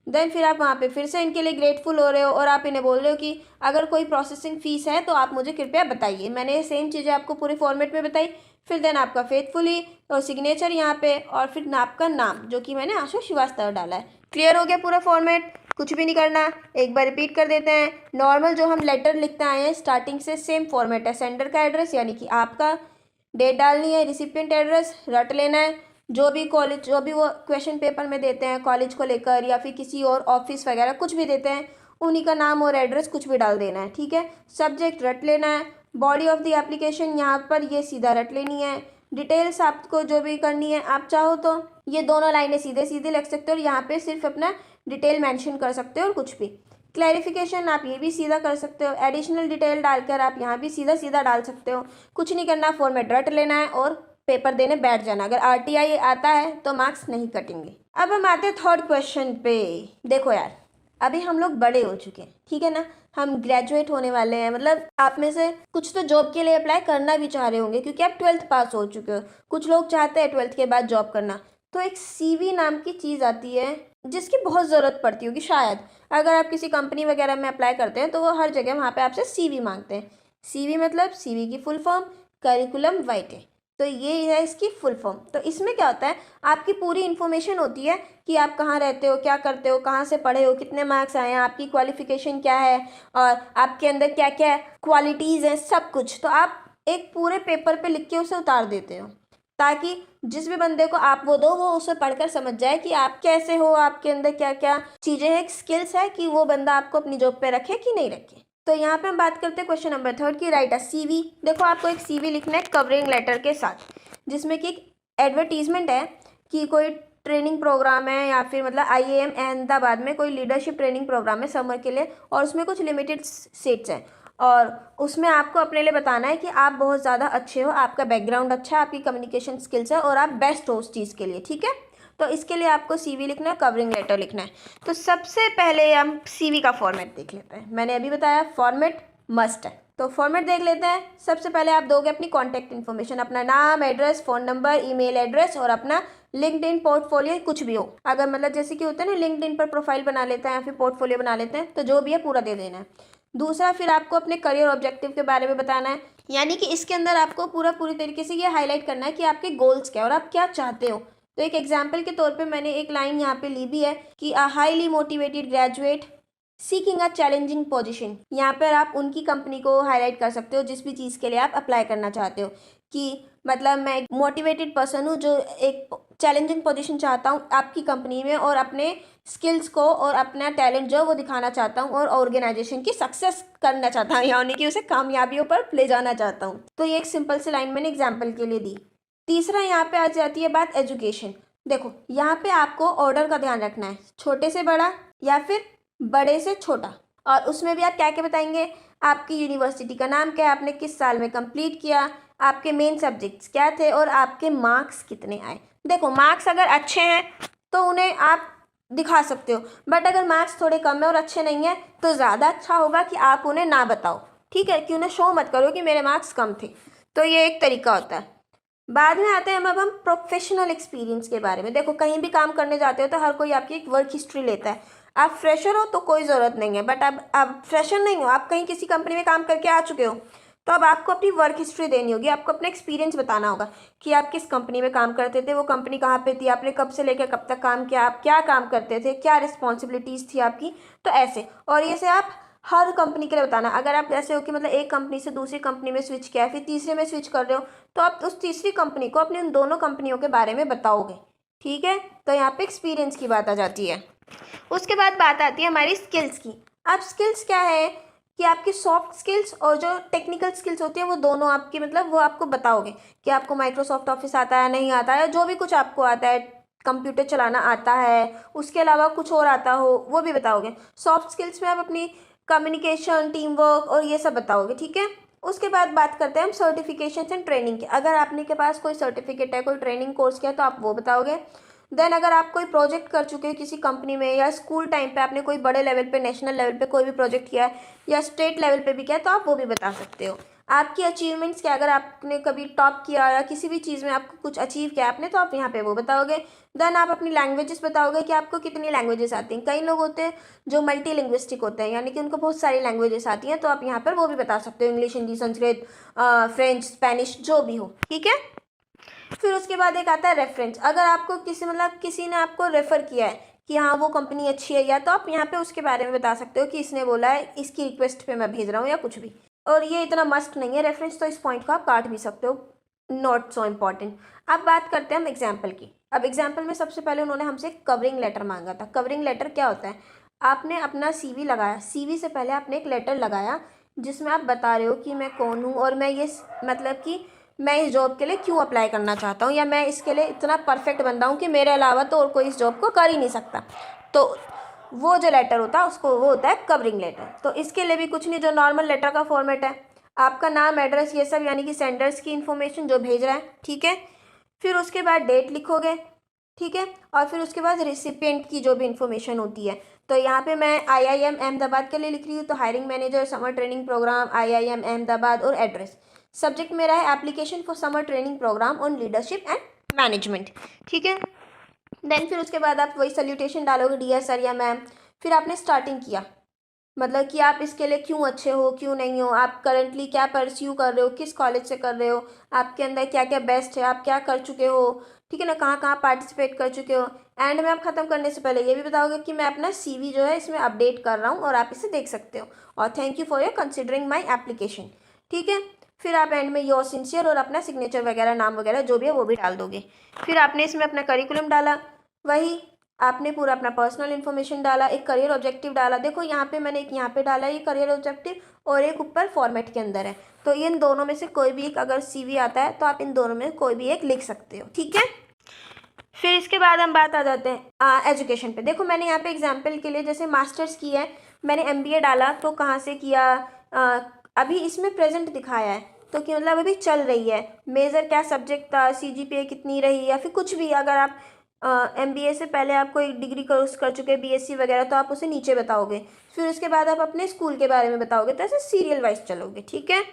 देन फिर आप वहाँ पे फिर से इनके लिए ग्रेटफुल हो रहे हो और आप इन्हें बोल रहे हो कि अगर कोई प्रोसेसिंग फ़ीस है तो आप मुझे कृपया बताइए। मैंने ये सेम चीज़ें आपको पूरे फॉर्मेट में बताई। फिर देन आपका फेथफुली और सिग्नेचर यहाँ पे, और फिर आपका नाम जो कि मैंने आशु श्रीवास्तव डाला है। क्लियर हो गया पूरा फॉर्मेट, कुछ भी नहीं करना। एक बार रिपीट कर देते हैं। नॉर्मल जो हम लेटर लिखते आए हैं स्टार्टिंग से सेम फॉर्मेट है। सेंडर का एड्रेस यानी कि आपका, डेट डालनी है, रिसिपिएंट एड्रेस रट लेना है, जो भी कॉलेज जो भी वो क्वेश्चन पेपर में देते हैं कॉलेज को लेकर या फिर किसी और ऑफिस वगैरह कुछ भी देते हैं उन्हीं का नाम और एड्रेस कुछ भी डाल देना है, ठीक है। सब्जेक्ट रट लेना है। बॉडी ऑफ द एप्लीकेशन यहाँ पर ये सीधा रट लेनी है। डिटेल्स आपको जो भी करनी है, आप चाहो तो ये दोनों लाइनें सीधे सीधे लिख सकते हो और यहाँ पे सिर्फ अपना डिटेल मेंशन कर सकते हो और कुछ भी। क्लैरिफिकेशन आप ये भी सीधा कर सकते हो, एडिशनल डिटेल डालकर आप यहाँ भी सीधा सीधा डाल सकते हो। कुछ नहीं करना, फॉर्मेट रट लेना है और पेपर देने बैठ जाना। अगर RTI आता है तो मार्क्स नहीं कटेंगे। अब हम आते हैं थर्ड क्वेश्चन पे। देखो यार अभी हम लोग बड़े हो चुके हैं, ठीक है ना, हम ग्रेजुएट होने वाले हैं, मतलब आप में से कुछ तो जॉब के लिए अप्लाई करना भी चाह रहे होंगे क्योंकि आप 12th पास हो चुके हो। कुछ लोग चाहते हैं 12th के बाद जॉब करना, तो एक सीवी नाम की चीज़ आती है जिसकी बहुत ज़रूरत पड़ती होगी शायद। अगर आप किसी कंपनी वगैरह में अप्लाई करते हैं तो वो हर जगह वहाँ पे आपसे सीवी मांगते हैं। सीवी मतलब सीवी की फुल फॉर्म करिकुलम वाइटे, तो ये है इसकी फुल फॉर्म। तो इसमें क्या होता है, आपकी पूरी इन्फॉर्मेशन होती है कि आप कहाँ रहते हो, क्या करते हो, कहाँ से पढ़े हो, कितने मार्क्स आए हैं, आपकी क्वालिफिकेशन क्या है और आपके अंदर क्या क्या क्वालिटीज़ हैं, सब कुछ। तो आप एक पूरे पेपर पे लिख के उसे उतार देते हो ताकि जिस भी बंदे को आप वो दो वो उसे पढ़कर समझ जाए कि आप कैसे हो, आपके अंदर क्या क्या चीज़ें हैं, स्किल्स है कि वो बंदा आपको अपनी जॉब पे रखे कि नहीं रखे। तो यहाँ पे हम बात करते हैं क्वेश्चन नंबर 3 की, राइट अ सीवी। देखो आपको एक सीवी लिखना है कवरिंग लेटर के साथ, जिसमें कि एक एडवर्टीजमेंट है कि कोई ट्रेनिंग प्रोग्राम है या फिर मतलब IIM अहमदाबाद में कोई लीडरशिप ट्रेनिंग प्रोग्राम है समर के लिए, और उसमें कुछ लिमिटेड सीट्स हैं और उसमें आपको अपने लिए बताना है कि आप बहुत ज़्यादा अच्छे हो, आपका बैकग्राउंड अच्छा है, आपकी कम्युनिकेशन स्किल्स है और आप बेस्ट हो उस चीज़ के लिए, ठीक है। तो इसके लिए आपको सीवी लिखना है, कवरिंग लेटर लिखना है। तो सबसे पहले हम सीवी का फॉर्मेट देख लेते हैं। मैंने अभी बताया फॉर्मेट मस्ट है, तो फॉर्मेट देख लेते हैं। सबसे पहले आप दोगे अपनी कॉन्टैक्ट इन्फॉर्मेशन, अपना नाम, address, phone number, email address और अपना लिंक्डइन पोर्टफोलियो, कुछ भी हो। अगर मतलब जैसे कि होता है ना लिंक्डइन पर प्रोफाइल बना लेते हैं या फिर पोर्टफोलियो बना लेते हैं, तो जो भी है पूरा दे देना है। दूसरा, फिर आपको अपने करियर ऑब्जेक्टिव के बारे में बताना है, यानी कि इसके अंदर आपको पूरी तरीके से ये हाईलाइट करना है कि आपके गोल्स क्या है और आप क्या चाहते हो। तो एक एग्जाम्पल के तौर पे मैंने एक लाइन यहाँ पे ली भी है कि a highly motivated graduate seeking a challenging position. यहाँ पर आप उनकी कंपनी को हाईलाइट कर सकते हो जिस भी चीज़ के लिए आप अप्लाई करना चाहते हो, कि मतलब मैं एक मोटिवेटेड पर्सन हूँ जो एक चैलेंजिंग पोजीशन चाहता हूँ आपकी कंपनी में और अपने स्किल्स को और अपना टैलेंट जो वो दिखाना चाहता हूँ और ऑर्गेनाइजेशन की सक्सेस करना चाहता हूँ, यानी कि उसे कामयाबियों पर ले जाना चाहता हूँ। तो ये एक सिंपल सी लाइन मैंने एग्जाम्पल के लिए दी। तीसरा, यहाँ पे आ जाती है बात एजुकेशन। देखो यहाँ पे आपको ऑर्डर का ध्यान रखना है, छोटे से बड़ा या फिर बड़े से छोटा, और उसमें भी आप क्या क्या बताएंगे, आपकी यूनिवर्सिटी का नाम क्या है, आपने किस साल में कंप्लीट किया, आपके मेन सब्जेक्ट्स क्या थे और आपके मार्क्स कितने आए। देखो मार्क्स अगर अच्छे हैं तो उन्हें आप दिखा सकते हो, बट अगर मार्क्स थोड़े कम है और अच्छे नहीं है तो ज़्यादा अच्छा होगा कि आप उन्हें ना बताओ, ठीक है, कि उन्हें शो मत करो कि मेरे मार्क्स कम थे। तो ये एक तरीका होता है। बाद में आते हैं अब हम प्रोफेशनल एक्सपीरियंस के बारे में। देखो कहीं भी काम करने जाते हो तो हर कोई आपकी एक वर्क हिस्ट्री लेता है। आप फ्रेशर हो तो कोई ज़रूरत नहीं है, बट अब आप फ्रेशर नहीं हो, आप कहीं किसी कंपनी में काम करके आ चुके हो, तो अब आपको अपनी वर्क हिस्ट्री देनी होगी, आपको अपना एक्सपीरियंस बताना होगा कि आप किस कंपनी में काम करते थे, वो कंपनी कहाँ पे थी, आपने कब से लेकर कब तक काम किया, आप क्या काम करते थे, क्या रिस्पॉन्सिबिलिटीज़ थी आपकी। तो ऐसे, और ये से आप हर कंपनी के लिए बताना। अगर आप ऐसे हो कि मतलब एक कंपनी से दूसरी कंपनी में स्विच किया है, फिर तीसरे में स्विच कर रहे हो, तो आप उस तीसरी कंपनी को अपनी उन दोनों कंपनियों के बारे में बताओगे, ठीक है। तो यहाँ पे एक्सपीरियंस की बात आ जाती है। उसके बाद बात आती है हमारी स्किल्स की। अब स्किल्स क्या है कि आपकी सॉफ्ट स्किल्स और जो टेक्निकल स्किल्स होती है वो दोनों आपकी मतलब वो आपको बताओगे कि आपको माइक्रोसॉफ्ट ऑफिस आता है, नहीं आता है, जो भी कुछ आपको आता है, कंप्यूटर चलाना आता है, उसके अलावा कुछ और आता हो वो भी बताओगे। सॉफ्ट स्किल्स में आप अपनी कम्युनिकेशन, टीम वर्क और ये सब बताओगे, ठीक है। उसके बाद बात करते हैं हम सर्टिफिकेशन एंड ट्रेनिंग की। अगर आपने के पास कोई सर्टिफिकेट है, कोई ट्रेनिंग कोर्स किया तो आप वो बताओगे। देन अगर आप कोई प्रोजेक्ट कर चुके हो किसी कंपनी में या स्कूल टाइम पे आपने कोई बड़े लेवल पे, नेशनल लेवल पे कोई भी प्रोजेक्ट किया है या स्टेट लेवल पे भी किया है तो आप वो भी बता सकते हो। आपकी अचीवमेंट्स क्या, अगर आपने कभी टॉप किया या किसी भी चीज़ में आपको कुछ अचीव किया आपने तो आप यहाँ पे वो बताओगे। देन आप अपनी लैंग्वेजेस बताओगे कि आपको कितनी लैंग्वेजेस आती हैं। कई लोग होते हैं जो मल्टी लिंग्विस्टिक होते हैं, यानी कि उनको बहुत सारी लैंग्वेजेस आती हैं, तो आप यहाँ पर वो भी बता सकते हो, English, Hindi, Sanskrit, French, Spanish, जो भी हो, ठीक है। फिर उसके बाद एक आता है रेफरेंस। अगर आपको किसी ने आपको रेफ़र किया है कि हाँ वो कंपनी अच्छी है, या तो आप यहाँ पे उसके बारे में बता सकते हो कि इसने बोला है, इसकी रिक्वेस्ट पे मैं भेज रहा हूँ या कुछ भी। और ये इतना मस्ट नहीं है रेफरेंस, तो इस पॉइंट को आप काट भी सकते हो, नॉट सो इम्पॉर्टेंट। अब बात करते हैं हम एग्जाम्पल की। अब एग्जाम्पल में सबसे पहले उन्होंने हमसे कवरिंग लेटर मांगा था। कवरिंग लेटर क्या होता है, आपने अपना CV लगाया, CV से पहले आपने एक लेटर लगाया जिसमें आप बता रहे हो कि मैं कौन हूँ और मैं ये मतलब कि मैं इस जॉब के लिए क्यों अप्लाई करना चाहता हूँ, या मैं इसके लिए इतना परफेक्ट बंदा हूँ कि मेरे अलावा तो और कोई इस जॉब को कर ही नहीं सकता। तो वो जो लेटर होता है उसको वो होता है कवरिंग लेटर। तो इसके लिए भी कुछ नहीं, जो नॉर्मल लेटर का फॉर्मेट है, आपका नाम, एड्रेस, ये सब, यानी कि सेंडर्स की इन्फॉर्मेशन जो भेज रहा है, ठीक है। फिर उसके बाद डेट लिखोगे, ठीक है, और फिर उसके बाद रिसिपिएंट की जो भी इन्फॉर्मेशन होती है। तो यहाँ पे मैं IIM अहमदाबाद के लिए लिख रही हूँ, तो hiring manager, summer training programme, IIM Ahmedabad, और एड्रेस। सब्जेक्ट मेरा है application for summer training programme on leadership and management, ठीक है। देन फिर उसके बाद आप वही सल्यूटेशन डालोगे, डियर सर या मैम। फिर आपने स्टार्टिंग किया, मतलब कि आप इसके लिए क्यों अच्छे हो, क्यों नहीं हो, आप करंटली क्या परस्यू कर रहे हो, किस कॉलेज से कर रहे हो, आपके अंदर क्या क्या बेस्ट है, आप क्या कर चुके हो, ठीक है ना, कहाँ कहाँ पार्टिसिपेट कर चुके हो। एंड में आप ख़त्म करने से पहले ये भी बताओगे कि मैं अपना सीवी जो है इसमें अपडेट कर रहा हूँ और आप इसे देख सकते हो, और thank you for your considering my application. ठीक है, फिर आप एंड में योर सिंसियर और अपना सिग्नेचर वगैरह, नाम वगैरह जो भी है वो भी डाल दोगे। फिर आपने इसमें अपना करिकुलम डाला, वही आपने पूरा अपना पर्सनल इन्फॉर्मेशन डाला, एक करियर ऑब्जेक्टिव डाला। देखो यहाँ पे मैंने एक यहाँ पे डाला है ये करियर ऑब्जेक्टिव, और एक ऊपर फॉर्मेट के अंदर है। तो इन दोनों में से कोई भी एक अगर सीवी आता है तो आप इन दोनों में कोई भी एक लिख सकते हो। ठीक है, फिर इसके बाद हम बात आ जाते हैं एजुकेशन पे। देखो मैंने यहाँ पे एग्जाम्पल के लिए जैसे मास्टर्स की है, मैंने एमबीए डाला तो कहाँ से किया, अभी इसमें प्रेजेंट दिखाया है तो कि मतलब अभी चल रही है, मेजर क्या सब्जेक्ट था, सीजीपीए कितनी रही, या फिर कुछ भी। अगर आप एमबीए से पहले आप कोई डिग्री कोर्स कर चुके, बीएससी वगैरह, तो आप उसे नीचे बताओगे। फिर उसके बाद आप अपने स्कूल के बारे में बताओगे, तो ऐसे सीरियल वाइज चलोगे। ठीक है,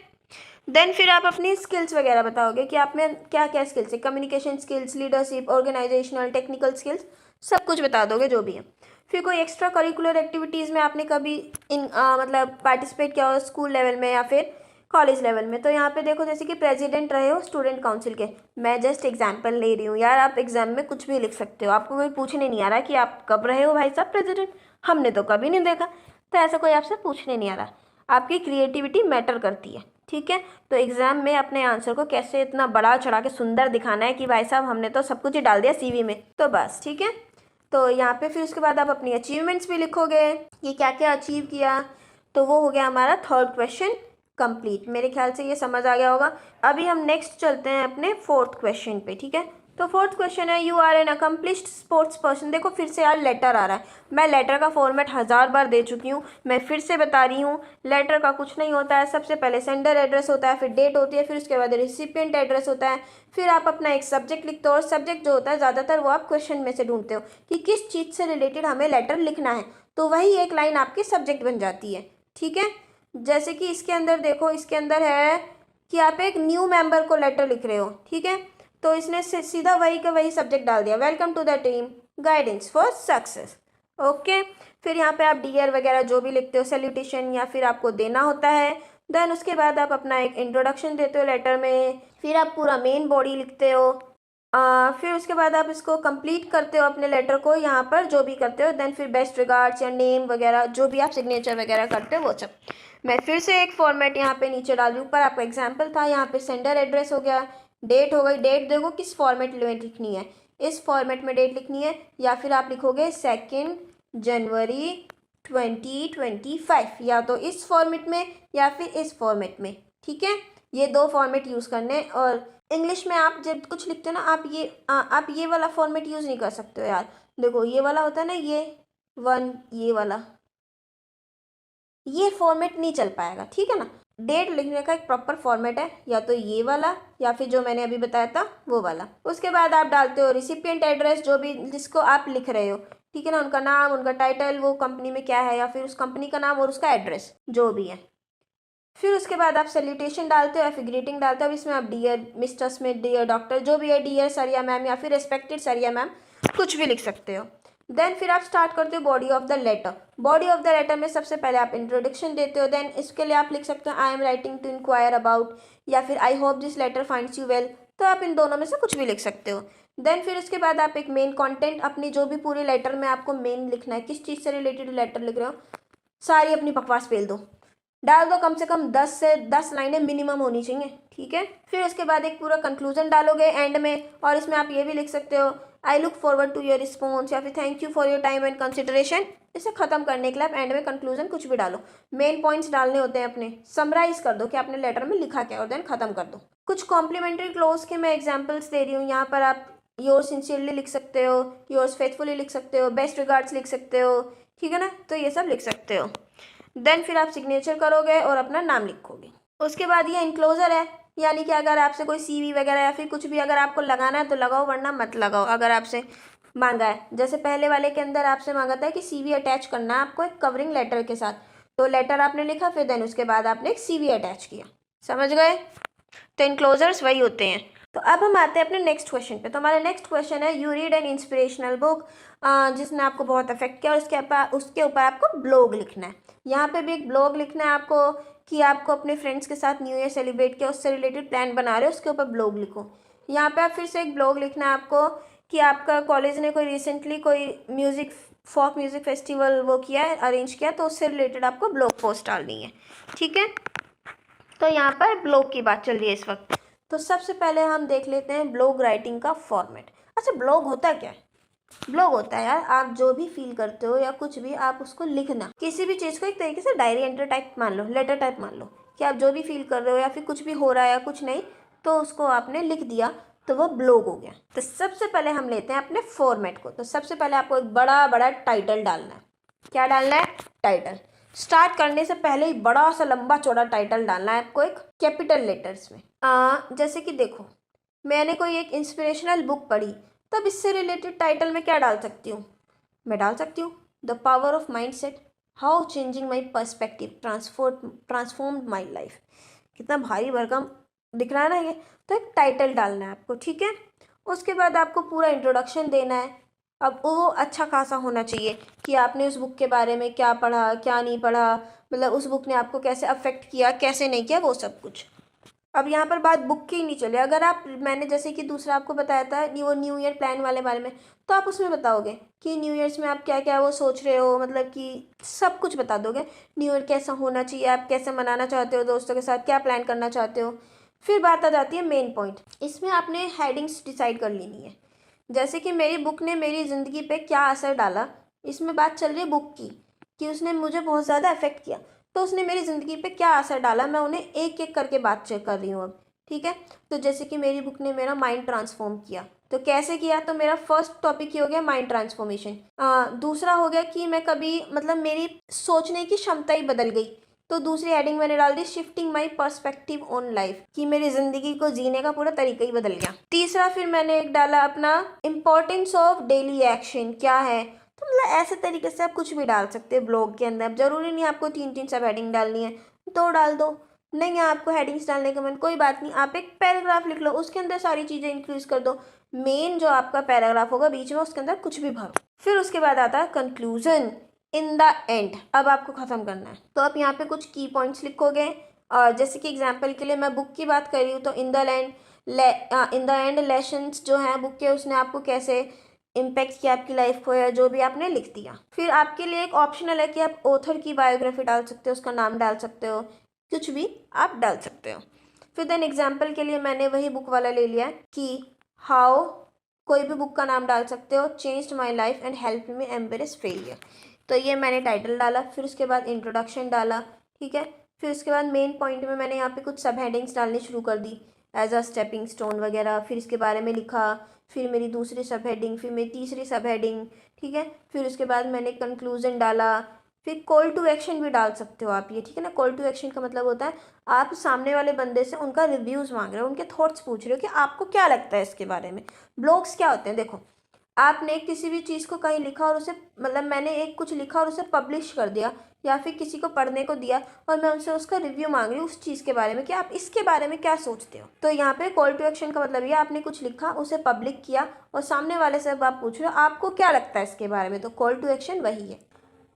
देन फिर आप अपनी स्किल्स वगैरह बताओगे कि आप में क्या क्या स्किल्स है, communication skills, leadership, organisational, technical skills, सब कुछ बता दोगे जो भी है। फिर कोई एक्स्ट्रा करिकुलर एक्टिविटीज़ में आपने कभी मतलब पार्टिसिपेट किया हो स्कूल लेवल में या फिर कॉलेज लेवल में, तो यहाँ पे देखो जैसे कि प्रेसिडेंट रहे हो स्टूडेंट काउंसिल के, मैं जस्ट एग्जांपल ले रही हूँ यार, आप एग्जाम में कुछ भी लिख सकते हो, आपको कोई पूछने नहीं आ रहा कि आप कब रहे हो भाई साहब प्रेसिडेंट, हमने तो कभी नहीं देखा, तो ऐसा कोई आपसे पूछने नहीं आ रहा। आपकी क्रिएटिविटी मैटर करती है। ठीक है, तो एग्जाम में अपने आंसर को कैसे इतना बड़ा चढ़ा के सुंदर दिखाना है कि भाई साहब हमने तो सब कुछ ही डाल दिया सीवी में, तो बस। ठीक है, तो यहाँ पे फिर उसके बाद आप अपनी अचीवमेंट्स भी लिखोगे कि क्या क्या अचीव किया। तो वो हो गया हमारा थर्ड क्वेश्चन कंप्लीट। मेरे ख्याल से ये समझ आ गया होगा। अभी हम नेक्स्ट चलते हैं अपने फोर्थ क्वेश्चन पे। ठीक है, तो फोर्थ क्वेश्चन है you are an accomplished sports person. देखो फिर से यार लेटर आ रहा है, मैं लेटर का फॉर्मेट 1000 बार दे चुकी हूँ, मैं फिर से बता रही हूँ। लेटर का कुछ नहीं होता है, सबसे पहले सेंडर एड्रेस होता है, फिर डेट होती है, फिर उसके बाद रिसिपिएंट एड्रेस होता है, फिर आप अपना एक सब्जेक्ट लिखते हो, और सब्जेक्ट जो होता है ज़्यादातर वो आप क्वेश्चन में से ढूंढते हो कि किस चीज़ से रिलेटेड हमें लेटर लिखना है, तो वही एक लाइन आपकी सब्जेक्ट बन जाती है। ठीक है, जैसे कि इसके अंदर देखो, इसके अंदर है कि आप एक न्यू मेंबर को लेटर लिख रहे हो। ठीक है, तो इसने सीधा वही का वही सब्जेक्ट डाल दिया, welcome to the team, guidance for success. Okay, फिर यहाँ पे आप डियर वगैरह जो भी लिखते हो, सैल्यूटेशन या फिर आपको देना होता है। देन उसके बाद आप अपना एक इंट्रोडक्शन देते हो लेटर में, फिर आप पूरा मेन बॉडी लिखते हो। फिर उसके बाद आप इसको कंप्लीट करते हो अपने लेटर को, यहाँ पर जो भी करते हो। देन फिर बेस्ट रिगार्ड्स या नेम वगैरह जो भी आप सिग्नेचर वगैरह करते हो वो सब। मैं फिर से एक फॉर्मेट यहाँ पे नीचे डाल दूँ, ऊपर आपका एग्जाम्पल था, यहाँ पे सेंडर एड्रेस हो गया, डेट हो गई। डेट देखो किस फॉर्मेट में लिखनी है, इस फॉर्मेट में डेट लिखनी है, या फिर आप लिखोगे 2 जनवरी 2025, या तो इस फॉर्मेट में या फिर इस फॉर्मेट में। ठीक है, ये दो फॉर्मेट यूज़ करने। और इंग्लिश में आप जब कुछ लिखते हो ना, आप ये वाला फॉर्मेट यूज़ नहीं कर सकते हो यार। देखो ये वाला होता है ना, ये वन, ये वाला, ये फॉर्मेट नहीं चल पाएगा। ठीक है ना, डेट लिखने का एक प्रॉपर फॉर्मेट है, या तो ये वाला या फिर जो मैंने अभी बताया था वो वाला। उसके बाद आप डालते हो रिसिपिएंट एड्रेस, जो भी जिसको आप लिख रहे हो। ठीक है ना, उनका नाम, उनका टाइटल, वो कंपनी में क्या है, या फिर उस कंपनी का नाम और उसका एड्रेस जो भी है। फिर उसके बाद आप सैल्यूटेशन डालते हो या फिर ग्रीटिंग डालते हो। अब इसमें आप dear mister Smith, dear doctor, जो भी है, डियर सर या मैम, या फिर रेस्पेक्टेड सर या मैम, कुछ भी लिख सकते हो। देन फिर आप स्टार्ट करते हो body of the letter. Body of the letter में सबसे पहले आप इंट्रोडक्शन देते हो। देन इसके लिए आप लिख सकते हो I am writing to inquire about, या फिर I hope this letter finds you well, तो आप इन दोनों में से कुछ भी लिख सकते हो। देन फिर उसके बाद आप एक मेन कंटेंट, अपनी जो भी पूरे लेटर में आपको मेन लिखना है, किस चीज़ से रिलेटेड लेटर लिख रहे हो, सारी अपनी बकवास फेल दो, डाल दो। कम से कम 10 से 10 लाइनें मिनिमम होनी चाहिए। ठीक है, फिर उसके बाद एक पूरा कंक्लूजन डालोगे एंड में, और इसमें आप ये भी लिख सकते हो I look forward to your response, या फिर thank you for your time and consideration. इसे खत्म करने के लिए आप एंड में कंक्लूजन कुछ भी डालो। मेन पॉइंट्स डालने होते हैं अपने, समराइज कर दो कि आपने लेटर में लिखा क्या, और देन खत्म कर दो। कुछ कॉम्प्लीमेंट्री क्लोज के मैं एग्जाम्पल्स दे रही हूँ यहाँ पर। आप योर सिंसियरली लिख सकते हो, योर्स फेथफुली लिख सकते हो, बेस्ट रिगार्ड्स लिख सकते हो। ठीक है ना, तो ये सब लिख सकते हो। देन फिर आप सिग्नेचर करोगे और अपना नाम लिखोगे। उसके बाद ये इनक्लोजर है, यानी कि अगर आपसे कोई सीवी वगैरह या फिर कुछ भी अगर आपको लगाना है तो लगाओ, वरना मत लगाओ। अगर आपसे मांगा है, जैसे पहले वाले के अंदर आपसे मांगा था कि सीवी अटैच करना है आपको एक कवरिंग लेटर के साथ, तो लेटर आपने लिखा, फिर देन उसके बाद आपने एक सीवी अटैच किया। समझ गए? तो इनक्लोजर्स वही होते हैं। तो अब हम आते हैं अपने नेक्स्ट क्वेश्चन पे। तो हमारा नेक्स्ट क्वेश्चन है, you read N inspirational book जिसने आपको बहुत अफेक्ट किया और उसके ऊपर आपको ब्लॉग लिखना है। यहाँ पे भी एक ब्लॉग लिखना है आपको कि आपको अपने फ्रेंड्स के साथ न्यू ईयर सेलिब्रेट किया, उससे रिलेटेड प्लान बना रहे हो, उसके ऊपर ब्लॉग लिखो। यहाँ पे आप फिर से एक ब्लॉग लिखना है आपको कि आपका कॉलेज ने कोई रिसेंटली कोई फोक म्यूज़िक फेस्टिवल वो किया है, अरेंज किया, तो उससे रिलेटेड आपको ब्लॉग पोस्ट डालनी है। ठीक है, तो यहाँ पर ब्लॉग की बात चल रही है इस वक्त। तो सबसे पहले हम देख लेते हैं ब्लॉग राइटिंग का फॉर्मेट। अच्छा, ब्लॉग होता क्या है? ब्लॉग होता है यार, आप जो भी फील करते हो या कुछ भी आप उसको लिखना, किसी भी चीज़ को एक तरीके से डायरी एंट्री टाइप मान लो, लेटर टाइप मान लो कि आप जो भी फील कर रहे हो या फिर कुछ भी हो रहा है या कुछ नहीं, तो उसको आपने लिख दिया, तो वो ब्लॉग हो गया। तो सबसे पहले हम लेते हैं अपने फॉर्मेट को। तो सबसे पहले आपको एक बड़ा बड़ा टाइटल डालना है। क्या डालना है? टाइटल। स्टार्ट करने से पहले ही बड़ा सा लंबा चौड़ा टाइटल डालना है आपको, एक कैपिटल लेटर्स में। जैसे कि देखो, मैंने कोई एक इंस्पिरेशनल बुक पढ़ी, तब इससे रिलेटेड टाइटल में क्या डाल सकती हूँ? मैं डाल सकती हूँ the power of mind set, how changing my perspective transformed my life. कितना भारी भरकम दिख रहा है ना ये? तो एक टाइटल डालना है आपको, ठीक है। उसके बाद आपको पूरा इंट्रोडक्शन देना है। अब वो अच्छा खासा होना चाहिए कि आपने उस बुक के बारे में क्या पढ़ा, क्या नहीं पढ़ा, मतलब उस बुक ने आपको कैसे अफेक्ट किया, कैसे नहीं किया, वो सब कुछ। अब यहाँ पर बात बुक की ही नहीं चले, अगर आप, मैंने जैसे कि दूसरा आपको बताया था वो न्यू ईयर प्लान वाले बारे में, तो आप उसमें बताओगे कि न्यू ईयर्स में आप क्या क्या वो सोच रहे हो, मतलब कि सब कुछ बता दोगे। न्यू ईयर कैसा होना चाहिए, आप कैसे मनाना चाहते हो, दोस्तों के साथ क्या प्लान करना चाहते हो। फिर बात आ जाती है मेन पॉइंट। इसमें आपने हेडिंग्स डिसाइड कर लेनी है। जैसे कि मेरी बुक ने मेरी ज़िंदगी पे क्या असर डाला, इसमें बात चल रही है बुक की, कि उसने मुझे बहुत ज़्यादा अफेक्ट किया, तो उसने मेरी ज़िंदगी पे क्या असर डाला, मैं उन्हें एक एक करके बात चेक कर रही हूँ अब। ठीक है, तो जैसे कि मेरी बुक ने मेरा माइंड ट्रांसफॉर्म किया, तो कैसे किया? तो मेरा फर्स्ट टॉपिक ये हो गया माइंड ट्रांसफॉर्मेशन। दूसरा हो गया कि मैं कभी, मतलब मेरी सोचने की क्षमता ही बदल गई, तो दूसरी हेडिंग मैंने डाल दी shifting my perspective on life, कि मेरी ज़िंदगी को जीने का पूरा तरीका ही बदल गया। तीसरा फिर मैंने एक डाला अपना इम्पोर्टेंस ऑफ डेली एक्शन क्या है। तो मतलब ऐसे तरीके से आप कुछ भी डाल सकते हैं ब्लॉग के अंदर। अब जरूरी नहीं आपको 3-3 सब हेडिंग डालनी है, 2 डाल दो। नहीं है आपको हेडिंग्स डालने का मन, कोई बात नहीं, आप एक पैराग्राफ लिख लो, उसके अंदर सारी चीज़ें इंक्लूड कर दो। मेन जो आपका पैराग्राफ होगा बीच में, उसके अंदर कुछ भी भरो। फिर उसके बाद आता है कंक्लूजन इन द एंड। अब आपको ख़त्म करना है, तो आप यहाँ पे कुछ की पॉइंट्स लिखोगे। और जैसे कि एग्जाम्पल के लिए मैं बुक की बात कर रही हूँ, तो इन द एंड लेसन्स जो हैं बुक के, उसने आपको कैसे इम्पैक्ट किया आपकी लाइफ को, या जो भी आपने लिख दिया। फिर आपके लिए एक ऑप्शनल है कि आप ऑथर की बायोग्राफी डाल सकते हो, उसका नाम डाल सकते हो, कुछ भी आप डाल सकते हो। फिर देन एग्जाम्पल के लिए मैंने वही बुक वाला ले लिया कि हाउ, कोई भी बुक का नाम डाल सकते हो, changed my life and help me embrace failure. तो ये मैंने टाइटल डाला। फिर उसके बाद इंट्रोडक्शन डाला, ठीक है। फिर उसके बाद मेन पॉइंट में मैंने यहाँ पे कुछ सब हेडिंग्स डालनी शुरू कर दी, एज अ स्टेपिंग स्टोन वगैरह। फिर इसके बारे में लिखा, फिर मेरी दूसरी सब हेडिंग, फिर मेरी तीसरी सब हेडिंग, ठीक है। फिर उसके बाद मैंने कंक्लूजन डाला। फिर कॉल टू एक्शन भी डाल सकते हो आप ये, ठीक है ना। कॉल टू एक्शन का मतलब होता है आप सामने वाले बंदे से उनका रिव्यूज़ मांग रहे हो, उनके थॉट्स पूछ रहे हो कि आपको क्या लगता है इसके बारे में। ब्लॉग्स क्या होते हैं? देखो, आपने किसी भी चीज़ को कहीं लिखा और उसे, मतलब मैंने एक कुछ लिखा और उसे पब्लिश कर दिया, या फिर किसी को पढ़ने को दिया और मैं उनसे उसका रिव्यू मांग रही हूँ उस चीज़ के बारे में कि आप इसके बारे में क्या सोचते हो। तो यहाँ पे कॉल टू एक्शन का मतलब ये, आपने कुछ लिखा, उसे पब्लिक किया और सामने वाले से अब आप पूछ रहे हो आपको क्या लगता है इसके बारे में, तो कॉल टू एक्शन वही है।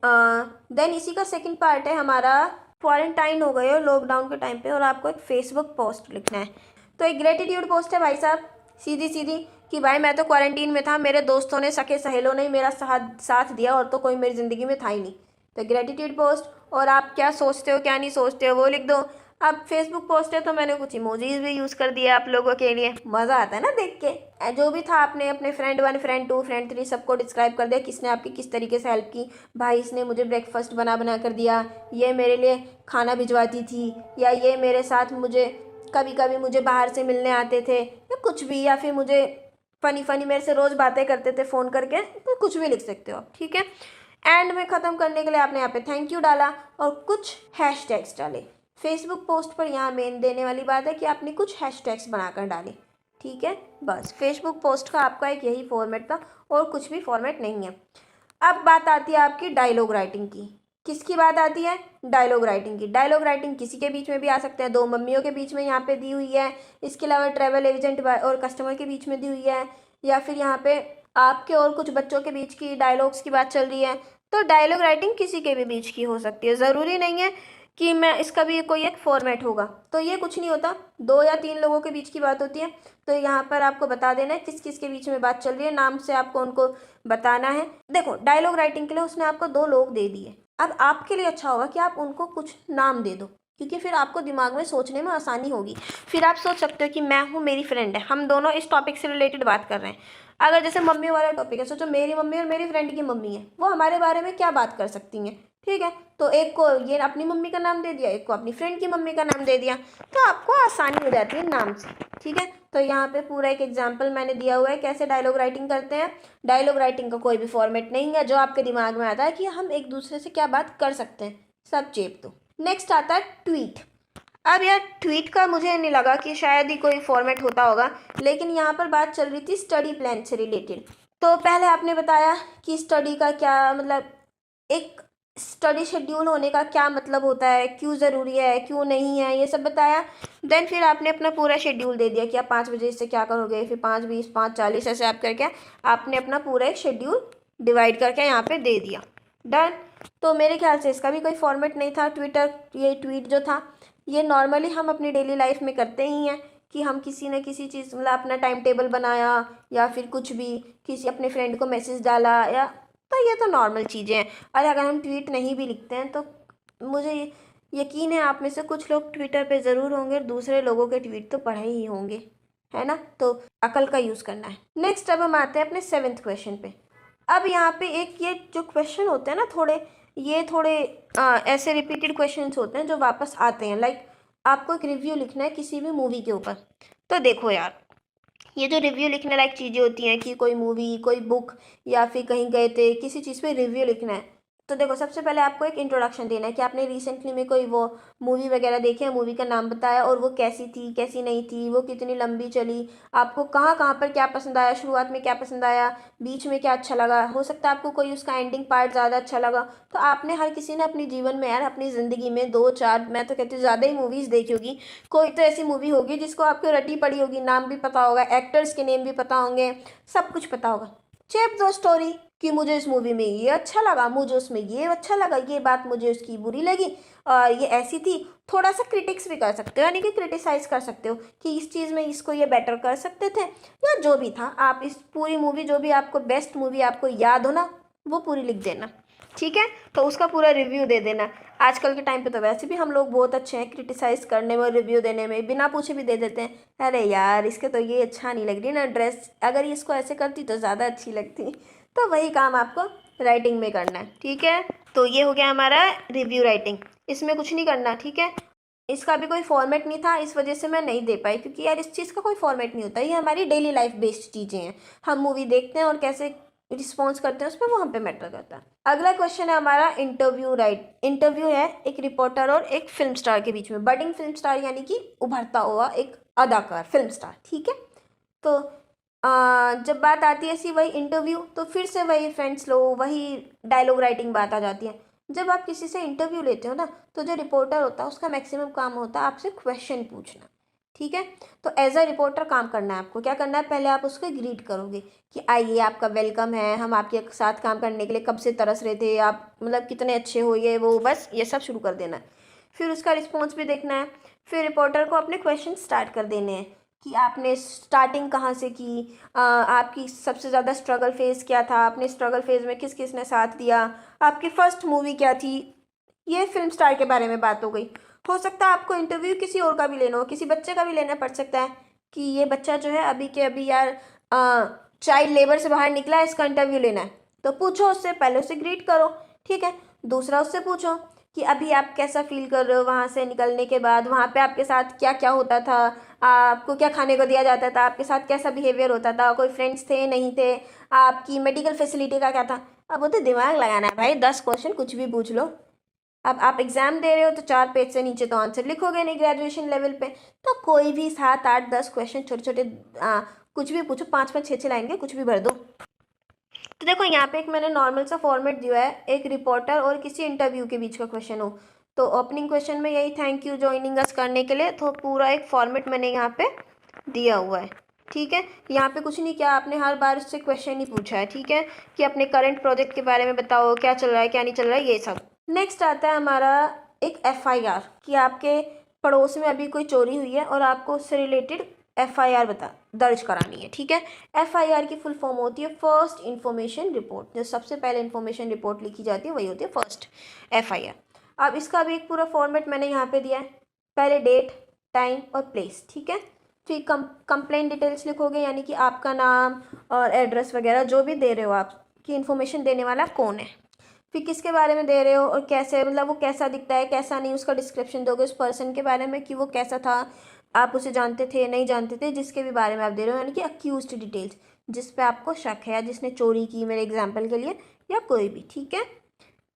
देन इसी का सेकेंड पार्ट है हमारा, क्वारंटाइन हो गए हो लॉकडाउन के टाइम पे और आपको एक फेसबुक पोस्ट लिखना है। तो एक ग्रेटिट्यूड पोस्ट है भाई साहब, सीधी सीधी, कि भाई मैं तो क्वारंटीन में था, मेरे दोस्तों ने, सखे सहेलों ने मेरा साथ दिया और तो कोई मेरी ज़िंदगी में था ही नहीं। तो ग्रेटिट्यूड पोस्ट, और आप क्या सोचते हो क्या नहीं सोचते हो वो लिख दो। अब फेसबुक पोस्ट है तो मैंने कुछ इमोजीज भी यूज़ कर दिया आप लोगों के लिए, मज़ा आता है ना देख के। जो भी था आपने अपने फ्रेंड 1, फ्रेंड 2, फ्रेंड 3 सबको डिस्क्राइब कर दिया, किसने आपकी किस तरीके से हेल्प की। भाई इसने मुझे ब्रेकफास्ट बना कर दिया, ये मेरे लिए खाना भिजवाती थी, या ये मेरे साथ मुझे कभी कभी मुझे बाहर से मिलने आते थे, या कुछ भी, या फिर मुझे फ़नी मेरे से रोज़ बातें करते थे फ़ोन करके, तो कुछ भी लिख सकते हो आप, ठीक है। एंड में ख़त्म करने के लिए आपने यहाँ पे थैंक यू डाला और कुछ हैशटैग्स डाले। फेसबुक पोस्ट पर यहाँ मेन देने वाली बात है कि आपने कुछ हैशटैग्स बनाकर डाले, ठीक है। बस फेसबुक पोस्ट का आपका एक यही फॉर्मेट था और कुछ भी फॉर्मेट नहीं है। अब बात आती है आपकी डायलॉग राइटिंग की। किसकी बात आती है? डायलॉग राइटिंग की। डायलॉग राइटिंग किसी के बीच में भी आ सकते हैं, दो मम्मियों के बीच में यहाँ पे दी हुई है, इसके अलावा ट्रैवल एजेंट और कस्टमर के बीच में दी हुई है, या फिर यहाँ पे आपके और कुछ बच्चों के बीच की डायलॉग्स की बात चल रही है। तो डायलॉग राइटिंग किसी के भी बीच की हो सकती है, ज़रूरी नहीं है कि मैं इसका भी कोई एक फॉर्मेट होगा। तो ये कुछ नहीं होता, 2 या 3 लोगों के बीच की बात होती है। तो यहाँ पर आपको बता देना है किस किस के बीच में बात चल रही है, नाम से आपको उनको बताना है। देखो डायलॉग राइटिंग के लिए उसने आपको 2 लोग दे दिए, अब आपके लिए अच्छा होगा कि आप उनको कुछ नाम दे दो, क्योंकि फिर आपको दिमाग में सोचने में आसानी होगी। फिर आप सोच सकते हो कि मैं हूँ, मेरी फ्रेंड है, हम दोनों इस टॉपिक से रिलेटेड बात कर रहे हैं। अगर जैसे मम्मी वाला टॉपिक है, सोचो मेरी मम्मी और मेरी फ्रेंड की मम्मी है, वो हमारे बारे में क्या बात कर सकती हैं, ठीक है। तो एक को ये अपनी मम्मी का नाम दे दिया, एक को अपनी फ्रेंड की मम्मी का नाम दे दिया, तो आपको आसानी हो जाती है नाम से, ठीक है। तो यहाँ पे पूरा एक एग्जाम्पल मैंने दिया हुआ है कैसे डायलॉग राइटिंग करते हैं। डायलॉग राइटिंग का कोई भी फॉर्मेट नहीं है, जो आपके दिमाग में आता है कि हम एक दूसरे से क्या बात कर सकते हैं, सब चेप दो। नेक्स्ट आता है ट्वीट। अब यार ट्वीट का मुझे नहीं लगा कि शायद ही कोई फॉर्मेट होता होगा, लेकिन यहाँ पर बात चल रही थी स्टडी प्लान से रिलेटेड। तो पहले आपने बताया कि स्टडी का क्या मतलब, एक स्टडी शेड्यूल होने का क्या मतलब होता है, क्यों ज़रूरी है, क्यों नहीं है, ये सब बताया। देन फिर आपने अपना पूरा शेड्यूल दे दिया कि आप 5 बजे से क्या करोगे, फिर 5:20, 5:40 ऐसे आप करके आपने अपना पूरा एक शेड्यूल डिवाइड करके यहाँ पे दे दिया। डन। तो मेरे ख्याल से इसका भी कोई फॉर्मेट नहीं था। ट्विटर ये ट्वीट जो था ये नॉर्मली हम अपनी डेली लाइफ में करते ही हैं कि हम किसी न किसी चीज़ मतलब अपना टाइम टेबल बनाया या फिर कुछ भी किसी अपने फ्रेंड को मैसेज डाला, या तो ये तो नॉर्मल चीज़ें हैं। और अगर हम ट्वीट नहीं भी लिखते हैं तो मुझे यकीन है आप में से कुछ लोग ट्विटर पे ज़रूर होंगे, दूसरे लोगों के ट्वीट तो पढ़े ही होंगे, है ना। तो अकल का यूज़ करना है। नेक्स्ट अब हम आते हैं अपने 7th क्वेश्चन पे। अब यहाँ पे एक ये जो क्वेश्चन होते हैं ना थोड़े ऐसे रिपीटेड क्वेश्चंस होते हैं जो वापस आते हैं। लाइक आपको एक रिव्यू लिखना है किसी भी मूवी के ऊपर। तो देखो यार, ये जो रिव्यू लिखने लायक चीज़ें होती हैं कि कोई मूवी, कोई बुक, या फिर कहीं गए थे किसी चीज़ पे रिव्यू लिखना है। तो देखो सबसे पहले आपको एक इंट्रोडक्शन देना है कि आपने रिसेंटली में कोई वो मूवी वगैरह देखी है, मूवी का नाम बताया और वो कैसी थी, कैसी नहीं थी, वो कितनी लंबी चली, आपको कहाँ कहाँ पर क्या पसंद आया, शुरुआत में क्या पसंद आया, बीच में क्या अच्छा लगा, हो सकता है आपको कोई उसका एंडिंग पार्ट ज़्यादा अच्छा लगा। तो आपने हर किसी ने अपने जीवन में यार अपनी ज़िंदगी में 2-4 मैं तो कहती हूँ ज़्यादा ही मूवीज़ देखी होगी। कोई तो ऐसी मूवी होगी जिसको आपको रटी पड़ी होगी, नाम भी पता होगा, एक्टर्स के नेम भी पता होंगे, सब कुछ पता होगा। चेप दो स्टोरी कि मुझे इस मूवी में ये अच्छा लगा, मुझे उसमें ये अच्छा लगा, ये बात मुझे उसकी बुरी लगी और ये ऐसी थी। थोड़ा सा क्रिटिक्स भी कर सकते हो, यानी कि क्रिटिसाइज़ कर सकते हो कि इस चीज़ में इसको ये बेटर कर सकते थे, या जो भी था। आप इस पूरी मूवी जो भी आपको बेस्ट मूवी आपको याद हो ना, वो पूरी लिख देना, ठीक है। तो उसका पूरा रिव्यू दे देना। आजकल के टाइम पे तो वैसे भी हम लोग बहुत अच्छे हैं क्रिटिसाइज़ करने में, रिव्यू देने में, बिना पूछे भी दे देते हैं। अरे यार इसके तो ये अच्छा नहीं लग रही ना ड्रेस, अगर इसको ऐसे करती तो ज़्यादा अच्छी लगती। तो वही काम आपको राइटिंग में करना है, ठीक है। तो ये हो गया हमारा रिव्यू राइटिंग, इसमें कुछ नहीं करना, ठीक है। इसका भी कोई फॉर्मेट नहीं था, इस वजह से मैं नहीं दे पाई, क्योंकि यार इस चीज़ का कोई फॉर्मेट नहीं होता, ये हमारी डेली लाइफ बेस्ड चीज़ें हैं। हम मूवी देखते हैं और कैसे रिस्पॉन्स करते हैं उस पर, वो हम पे मैटर करता है। अगला क्वेश्चन है हमारा इंटरव्यू राइट। इंटरव्यू है एक रिपोर्टर और एक फिल्म स्टार के बीच में, बडिंग फिल्म स्टार यानी कि उभरता हुआ एक अदाकार फिल्म स्टार, ठीक है। तो जब बात आती है ऐसी वही इंटरव्यू, तो फिर से वही फ्रेंड्स लो वही डायलॉग राइटिंग बात आ जाती है। जब आप किसी से इंटरव्यू लेते हो ना, तो जो रिपोर्टर होता है उसका मैक्सिमम काम होता है आपसे क्वेश्चन पूछना, ठीक है। तो एज अ रिपोर्टर काम करना है आपको, क्या करना है, पहले आप उसको ग्रीट करोगे कि आइए आपका वेलकम है, हम आपके साथ काम करने के लिए कब से तरस रहे थे, आप मतलब कितने अच्छे हो, ये वो, बस ये सब शुरू कर देना है। फिर उसका रिस्पॉन्स भी देखना है। फिर रिपोर्टर को अपने क्वेश्चन स्टार्ट कर देने हैं कि आपने स्टार्टिंग कहाँ से की, आपकी सबसे ज़्यादा स्ट्रगल फेज़ क्या था, आपने स्ट्रगल फेज़ में किस किस ने साथ दिया, आपकी फ़र्स्ट मूवी क्या थी। ये फिल्म स्टार के बारे में बात हो गई। हो सकता है आपको इंटरव्यू किसी और का भी लेना हो, किसी बच्चे का भी लेना पड़ सकता है कि ये बच्चा जो है अभी के अभी यार चाइल्ड लेबर से बाहर निकला है, इसका इंटरव्यू लेना है। तो पूछो उससे, पहले उससे ग्रीट करो, ठीक है। दूसरा उससे पूछो कि अभी आप कैसा फील कर रहे हो वहाँ से निकलने के बाद, वहाँ पे आपके साथ क्या क्या होता था, आपको क्या खाने को दिया जाता था, आपके साथ कैसा बिहेवियर होता था, कोई फ्रेंड्स थे नहीं थे, आपकी मेडिकल फैसिलिटी का क्या था। अब वो तो दिमाग लगाना है भाई, 10 क्वेश्चन कुछ भी पूछ लो। अब आप एग्ज़ाम दे रहे हो तो 4 पेज से नीचे तो आंसर लिखोगे नहीं ग्रेजुएशन लेवल पे। तो कोई भी 7, 8, 10 क्वेश्चन छोटे छोटे कुछ भी पूछो, 5-5, 6-6 लाइन के कुछ भी भर दो। तो देखो यहाँ पे एक मैंने नॉर्मल सा फॉर्मेट दिया है, एक रिपोर्टर और किसी इंटरव्यू के बीच का क्वेश्चन हो, तो ओपनिंग क्वेश्चन में यही थैंक यू जॉइनिंग अस करने के लिए, तो पूरा एक फॉर्मेट मैंने यहाँ पे दिया हुआ है। ठीक है, यहाँ पे कुछ नहीं किया आपने, हर बार उससे क्वेश्चन ही पूछा है। ठीक है, कि अपने करंट प्रोजेक्ट के बारे में बताओ, क्या चल रहा है क्या नहीं चल रहा है, ये सब। नेक्स्ट आता है हमारा एक FIR, कि आपके पड़ोस में अभी कोई चोरी हुई है और आपको उससे रिलेटेड FIR दर्ज करानी है। ठीक है, FIR की फुल फॉर्म होती है फर्स्ट इन्फॉर्मेशन रिपोर्ट। जो सबसे पहले इन्फॉर्मेशन रिपोर्ट लिखी जाती है वही होती है फर्स्ट FIR। अब इसका भी एक पूरा फॉर्मेट मैंने यहाँ पे दिया है। पहले डेट, टाइम और प्लेस। ठीक है, फिर कंप्लेंट डिटेल्स लिखोगे, यानी कि आपका नाम और एड्रेस वगैरह जो भी दे रहे हो आप, कि इन्फॉर्मेशन देने वाला कौन है, फिर किसके बारे में दे रहे हो और कैसे, मतलब वो कैसा दिखता है कैसा नहीं, उसका डिस्क्रिप्शन दोगे उस पर्सन के बारे में कि वो कैसा था, आप उसे जानते थे नहीं जानते थे, जिसके भी बारे में आप दे रहे हो, यानी कि अक्यूज्ड डिटेल्स, जिस पे आपको शक है या जिसने चोरी की मेरे एग्जाम्पल के लिए, या कोई भी। ठीक है,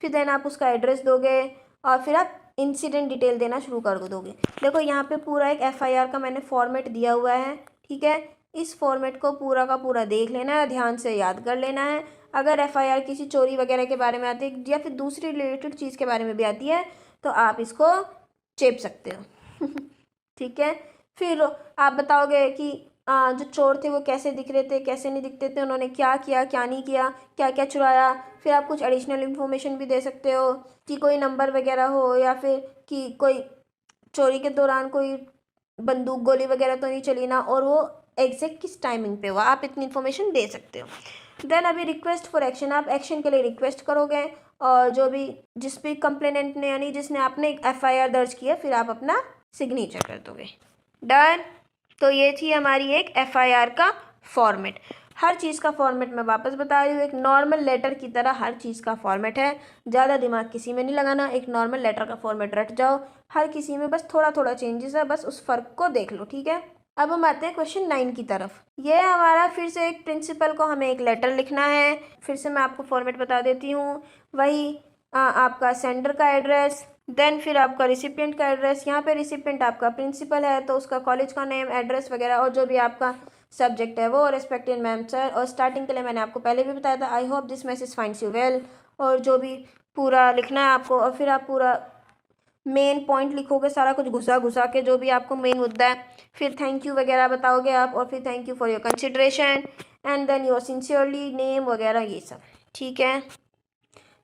फिर देन आप उसका एड्रेस दोगे और फिर आप इंसिडेंट डिटेल देना शुरू कर दोगे। देखो यहाँ पे पूरा एक FIR का मैंने फॉर्मेट दिया हुआ है। ठीक है, इस फॉर्मेट को पूरा का पूरा देख लेना है, ध्यान से याद कर लेना है। अगर FIR किसी चोरी वगैरह के बारे में आती है या फिर दूसरी रिलेटेड चीज़ के बारे में भी आती है तो आप इसको चेप सकते हो। ठीक है, फिर आप बताओगे कि जो चोर थे वो कैसे दिख रहे थे कैसे नहीं दिखते थे, उन्होंने क्या किया क्या नहीं किया, क्या क्या चुराया। फिर आप कुछ एडिशनल इन्फॉर्मेशन भी दे सकते हो कि कोई नंबर वगैरह हो, या फिर कि कोई चोरी के दौरान कोई बंदूक गोली वगैरह तो नहीं चली ना, और वो एग्जैक्ट किस टाइमिंग पे हुआ, आप इतनी इन्फॉर्मेशन दे सकते हो। देन अभी रिक्वेस्ट फॉर एक्शन, आप एक्शन के लिए रिक्वेस्ट करोगे, और जो भी जिस भी कंप्लेनेंट ने यानी जिसने आपने FIR दर्ज किया फिर आप अपना सिग्नेचर कर दोगे। डन। तो ये थी हमारी एक FIR का फॉर्मेट। हर चीज़ का फॉर्मेट मैं वापस बता रही हूँ, एक नॉर्मल लेटर की तरह हर चीज़ का फॉर्मेट है। ज़्यादा दिमाग किसी में नहीं लगाना, एक नॉर्मल लेटर का फॉर्मेट रट जाओ। हर किसी में बस थोड़ा थोड़ा चेंजेस है, बस उस फ़र्क को देख लो। ठीक है, अब हम आते हैं क्वेश्चन 9 की तरफ। ये हमारा फिर से एक प्रिंसिपल को हमें एक लेटर लिखना है। फिर से मैं आपको फॉर्मेट बता देती हूँ, वही आपका सेंडर का एड्रेस, देन फिर आपका रिसिपिएंट का एड्रेस। यहाँ पे रिसिपिएंट आपका प्रिंसिपल है तो उसका कॉलेज का नेम, एड्रेस वगैरह, और जो भी आपका सब्जेक्ट है वो, रेस्पेक्टेड मैम सर। और स्टार्टिंग के लिए मैंने आपको पहले भी बताया था, आई hope this message finds you well, और जो भी पूरा लिखना है आपको। और फिर आप पूरा मेन पॉइंट लिखोगे, सारा कुछ घुसा घुसा के जो भी आपको मेन मुद्दा है। फिर थैंक यू वगैरह बताओगे आप, और फिर thank you for your consideration and then your sincerely name वगैरह, ये सब। ठीक है,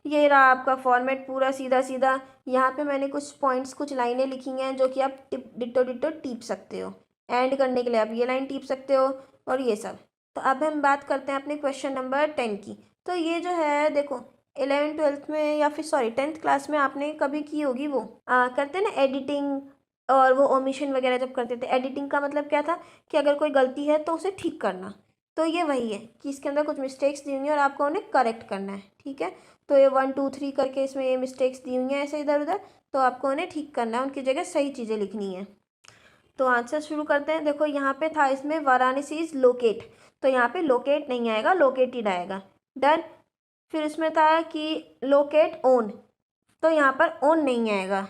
ये रहा आपका फॉर्मेट पूरा सीधा सीधा। यहाँ पे मैंने कुछ पॉइंट्स कुछ लाइनें लिखी हैं जो कि आप डिट्टो डिट्टो टीप सकते हो। एंड करने के लिए आप ये लाइन टीप सकते हो, और ये सब। तो अब हम बात करते हैं अपने क्वेश्चन नंबर 10 की। तो ये जो है देखो, 11th 12th में या फिर सॉरी 10th क्लास में आपने कभी की होगी वो करते हैं ना एडिटिंग, और वो ओमिशन वगैरह जब करते थे। एडिटिंग का मतलब क्या था कि अगर कोई गलती है तो उसे ठीक करना। तो ये वही है कि इसके अंदर कुछ मिस्टेक्स दी हुई हैं और आपको उन्हें करेक्ट करना है। ठीक है, तो ये 1 2 3 करके इसमें ये मिस्टेक्स दी हुई हैं ऐसे इधर उधर, तो आपको उन्हें ठीक करना है, उनकी जगह सही चीज़ें लिखनी है। तो आंसर शुरू करते हैं। देखो यहाँ पे था इसमें वाराणसी इज लोकेट, तो यहाँ पे लोकेट नहीं आएगा, लोकेटेड आएगा। डन। फिर इसमें था कि लोकेट ओन, तो यहाँ पर ओन नहीं आएगा,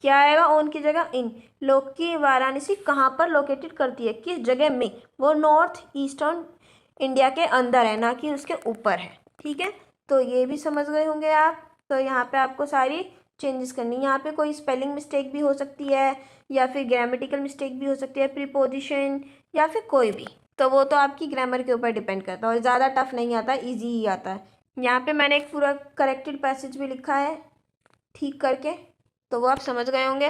क्या आएगा ओन की जगह इन। लोग की वाराणसी कहाँ पर लोकेटेड करती है, किस जगह में, वो नॉर्थ ईस्टर्न इंडिया के अंदर है, ना कि उसके ऊपर है। ठीक है, तो ये भी समझ गए होंगे आप। तो यहाँ पे आपको सारी चेंजेस करनी है। यहाँ पे कोई स्पेलिंग मिस्टेक भी हो सकती है, या फिर ग्रामेटिकल मिस्टेक भी हो सकती है, प्रीपोजिशन, या फिर कोई भी। तो वो तो आपकी ग्रामर के ऊपर डिपेंड करता है, और ज़्यादा टफ नहीं आता, ईजी ही आता है। यहाँ पे मैंने एक पूरा करेक्टेड पैसेज भी लिखा है ठीक करके, तो वो आप समझ गए होंगे।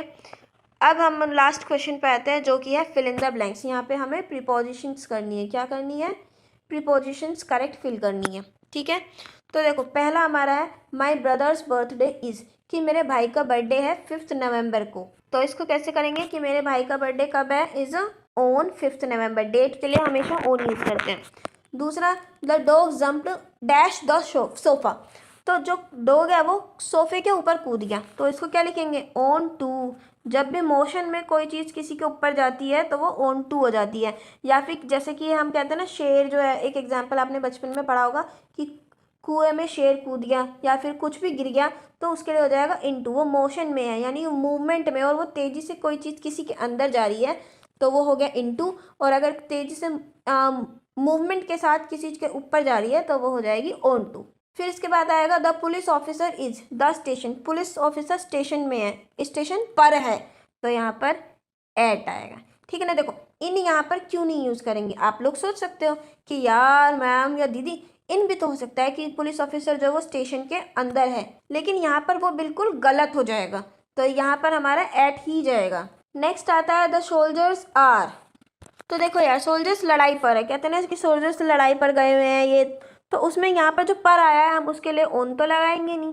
अब हम लास्ट क्वेश्चन पे आते हैं जो कि है फिल इन द ब्लैंक्स। यहाँ पे हमें प्रीपोजिशंस करनी है। क्या करनी है? प्रीपोजिशंस करेक्ट फिल करनी है। ठीक है, तो देखो पहला हमारा है माई ब्रदर्स बर्थडे इज़, कि मेरे भाई का बर्थडे है 5 नवंबर को। तो इसको कैसे करेंगे कि मेरे भाई का बर्थडे कब है, इज़ ऑन 5 नवंबर। डेट के लिए हमेशा ऑन यूज़ करते हैं। दूसरा, the dog jumped dash the sofa, तो जो डॉग है वो सोफे के ऊपर कूद गया, तो इसको क्या लिखेंगे, ऑन टू। जब भी मोशन में कोई चीज़ किसी के ऊपर जाती है तो वो ऑन टू हो जाती है। या फिर जैसे कि हम कहते हैं ना, शेर जो है, एक एग्जांपल आपने बचपन में पढ़ा होगा कि कुएं में शेर कूद गया या फिर कुछ भी गिर गया, तो उसके लिए हो जाएगा इनटू। वो मोशन में है यानी मूवमेंट में, और वो तेज़ी से कोई चीज़ किसी के अंदर जा रही है तो वो हो गया इनटू। और अगर तेज़ी से मूवमेंट के साथ किसी चीज़ के ऊपर जा रही है तो वो हो जाएगी ऑन टू। फिर इसके बाद आएगा the police officer is the station, police officer station में है, स्टेशन पर है, तो यहाँ पर एट आएगा। ठीक है ना। देखो इन यहाँ पर क्यों नहीं यूज़ करेंगे, आप लोग सोच सकते हो कि यार मैम या दीदी इन भी तो हो सकता है कि पुलिस ऑफिसर जो वो स्टेशन के अंदर है, लेकिन यहाँ पर वो बिल्कुल गलत हो जाएगा, तो यहाँ पर हमारा एट ही जाएगा। नेक्स्ट आता है द सोल्जर्स आर, तो देखो यार सोल्जर्स लड़ाई पर है, कहते हैं ना कि सोल्जर्स लड़ाई पर गए हुए हैं ये, तो उसमें यहाँ पर जो पर आया है हम उसके लिए ओन तो लगाएंगे नहीं,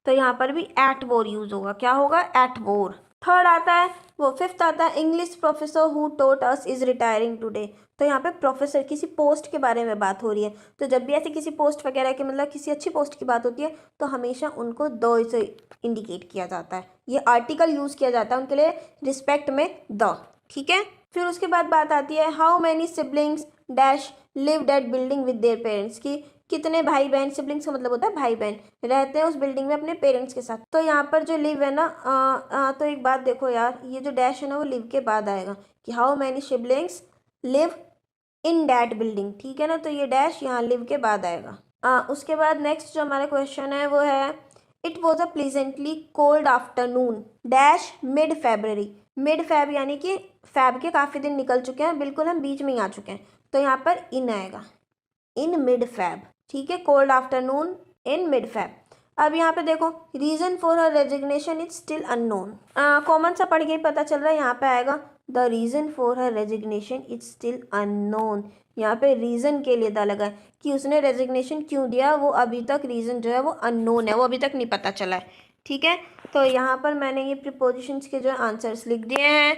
तो यहाँ पर भी एट वोर यूज होगा। क्या होगा, एट वोर। थर्ड आता है वो, फिफ्थ आता है English professor who taught us is retiring today, तो यहाँ पे प्रोफेसर किसी पोस्ट के बारे में बात हो रही है, तो जब भी ऐसे किसी पोस्ट वगैरह के मतलब किसी अच्छी पोस्ट की बात होती है तो हमेशा उनको दो से इंडिकेट किया जाता है, ये आर्टिकल यूज़ किया जाता है उनके लिए रिस्पेक्ट में द। ठीक है। फिर उसके बाद बात आती है how many siblings dash live that building with their parents, की कितने भाई बहन, सिबलिंग्स का मतलब होता है भाई बहन, रहते हैं उस बिल्डिंग में अपने पेरेंट्स के साथ। तो यहाँ पर जो लिव है ना तो एक बात देखो यार, ये जो डैश है ना वो लिव के बाद आएगा कि how many siblings live in that building. ठीक है ना, तो ये डैश यहाँ लिव के बाद आएगा। उसके बाद नेक्स्ट जो हमारा क्वेश्चन है वो है it was a pleasantly cold afternoon dash mid February, mid Feb यानी कि फेब के काफ़ी दिन निकल चुके हैं, बिल्कुल हम बीच में ही आ चुके हैं, तो यहाँ पर इन आएगा, इन मिड फेब। ठीक है, cold afternoon in mid Feb. अब यहाँ पे देखो reason for her resignation is still unknown, common सा पढ़ के ही पता चल रहा है, यहाँ पे आएगा the reason for her resignation is still unknown, यहाँ पे रीज़न के लिए दा लगा है कि उसने रेजिग्नेशन क्यों दिया, वो अभी तक रीज़न जो है वो अननोन है, वो अभी तक नहीं पता चला है। ठीक है, तो यहाँ पर मैंने ये प्रीपोजिशंस के जो आंसर्स लिख दिए हैं।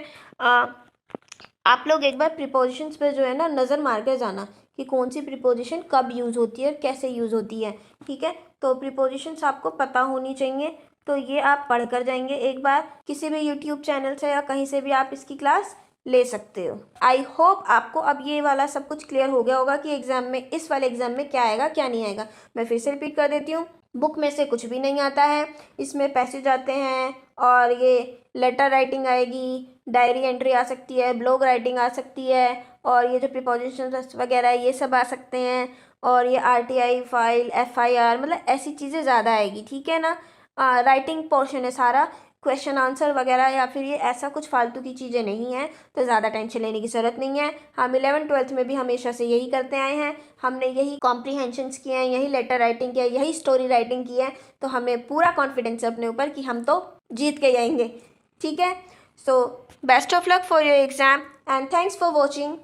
आप लोग एक बार प्रीपोजिशंस पे जो है ना नज़र मार कर जाना कि कौन सी प्रीपोजिशन कब यूज़ होती है और कैसे यूज़ होती है। ठीक है, तो प्रीपोजिशंस आपको पता होनी चाहिए, तो ये आप पढ़ कर जाएंगे एक बार, किसी भी यूट्यूब चैनल से या कहीं से भी आप इसकी क्लास ले सकते हो। आई होप आपको अब ये वाला सब कुछ क्लियर हो गया होगा कि एग्ज़ाम में, इस वाले एग्ज़ाम में क्या आएगा क्या नहीं आएगा। मैं फिर से रिपीट कर देती हूँ, बुक में से कुछ भी नहीं आता है, इसमें पैसेज आते हैं और ये लेटर राइटिंग आएगी, डायरी एंट्री आ सकती है, ब्लॉग राइटिंग आ सकती है, और ये जो प्रीपोजिशंस वगैरह है ये सब आ सकते हैं, और ये आरटीआई फाइल, एफआईआर, मतलब ऐसी चीज़ें ज़्यादा आएगी। ठीक है ना, राइटिंग पोर्शन है सारा, क्वेश्चन आंसर वगैरह या फिर ये ऐसा कुछ फालतू की चीज़ें नहीं हैं, तो ज़्यादा टेंशन लेने की ज़रूरत नहीं है। हम 11th-12th में भी हमेशा से यही करते आए हैं, हमने यही कॉम्प्रीहेंशंस किए हैं, यही लेटर राइटिंग किया है, यही स्टोरी राइटिंग की है, तो हमें पूरा कॉन्फिडेंस है अपने ऊपर कि हम तो जीत के आएंगे। ठीक है, so best of luck for your exam and thanks for watching.